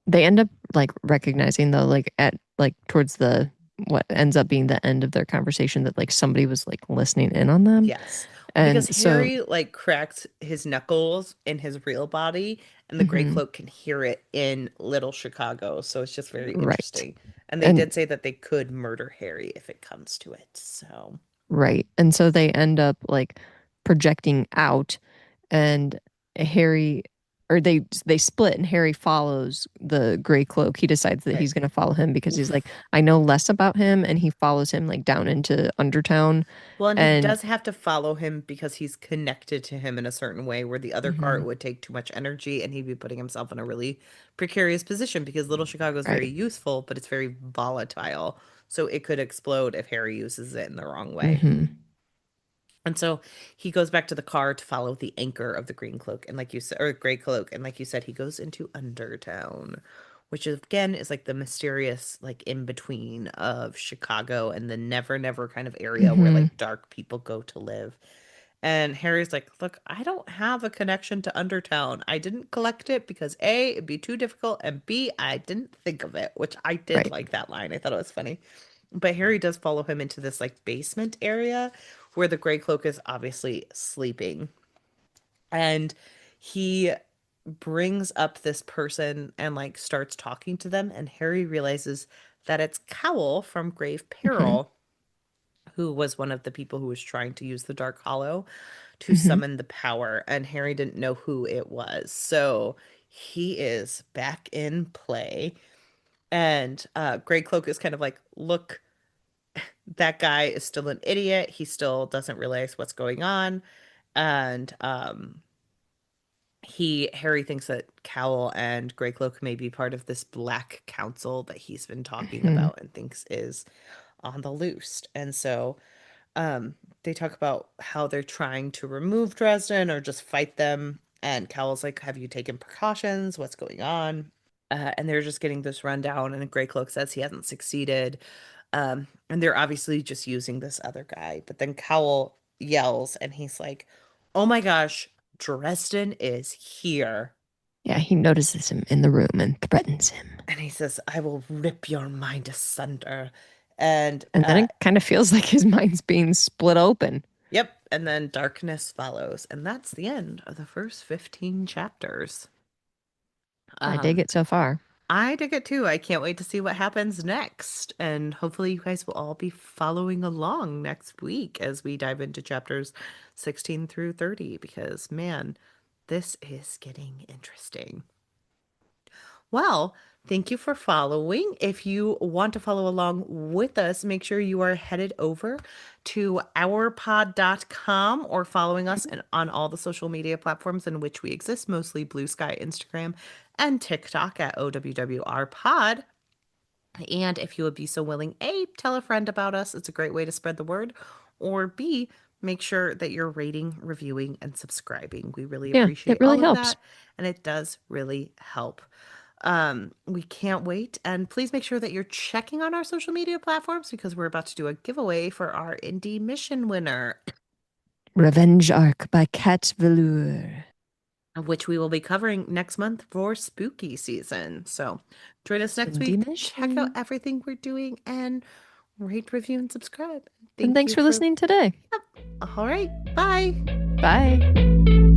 They end up like recognizing though, like at like towards the what ends up being the end of their conversation that like somebody was like listening in on them. Yes. Well, because And so Harry like cracked his knuckles in his real body, and the Gray mhm, Cloak can hear it in Little Chicago. So it's just very right. interesting. And they And did say that they could murder Harry if it comes to it. So, right. And so they end up like projecting out and Harry or they split and Harry follows the gray cloak. He decides that right. he's going to follow him because he's like Oof. I know less about him and he follows him like down into Undertown Well, and he and does have to follow him because he's connected to him in a certain way, where the other car it mhm, would take too much energy and he'd be putting himself in a really precarious position because Little Chicago is very right. useful, but it's very volatile. So it could explode if Harry uses it in the wrong way. Mhm. And so he goes back to the car to follow the anchor of the green cloak. And like you said, or gray cloak. And like you said, he goes into Undertown, which again is like the mysterious, like in between of Chicago and the never, never kind of area where Mhm. like dark people go to live. And Harry's like, look, I don't have a connection to Undertown. I didn't collect it because A, it'd be too difficult, and B, I didn't think of it, which I did Right. like that line. I thought it was funny. But Harry does follow him into this like basement area where the gray cloak is obviously sleeping. And he brings up this person and like starts talking to them. And Harry realizes that it's Cowl from Grave Mhm. Peril, who was one of the people who was trying to use the Dark Hollow to Mhm. summon the power. And Harry didn't know who it was. So he is back in play. And Grey Cloak is kind of like, look, that guy is still an idiot. He still doesn't realize what's going on. And Harry thinks that Cowl and Greycloak may be part of this Black Council that he's been talking Mhm. about and thinks is on the loose. And so they talk about how they're trying to remove Dresden or just fight them. And Cowell's like, have you taken precautions? What's going on? And they're just getting this rundown, and Greycloak says he hasn't succeeded. And they're obviously just using this other guy. But then Cowell yells, and he's like, oh my gosh, Dresden is here. Yeah, he notices him in the room and threatens him. And he says, I will rip your mind asunder. And And then it kind of feels like his mind's being split open. yep, and then darkness follows. And that's the end of the first 15 chapters. I dig Um, it so far. I dig it too. I can't wait to see what happens next. And hopefully, you guys will all be following along next week as we dive into chapters 16 through 30, because man, this is getting interesting. Well, thank you for following. If you want to follow along with us, make sure you are headed over to ourpod.com or following us on all the social media platforms in which we exist, mostly Blue Sky, Instagram, and TikTok at OWWRpod. And if you would be so willing, A, tell a friend about us. It's a great way to spread the word. Or B, make sure that you're rating, reviewing, and subscribing. We really Yeah, it appreciate really all of helps. that, and it does really help. We can't wait. And please make sure that you're checking on our social media platforms because we're about to do a giveaway for our indie mission winner, Revenge Arc by Kat Velour. which we will be covering next month for spooky season. So join us next Indie week. Check out Mission. everything we're doing and rate, review, and subscribe. And Thank thanks you for for. listening today. All right. Bye. Bye.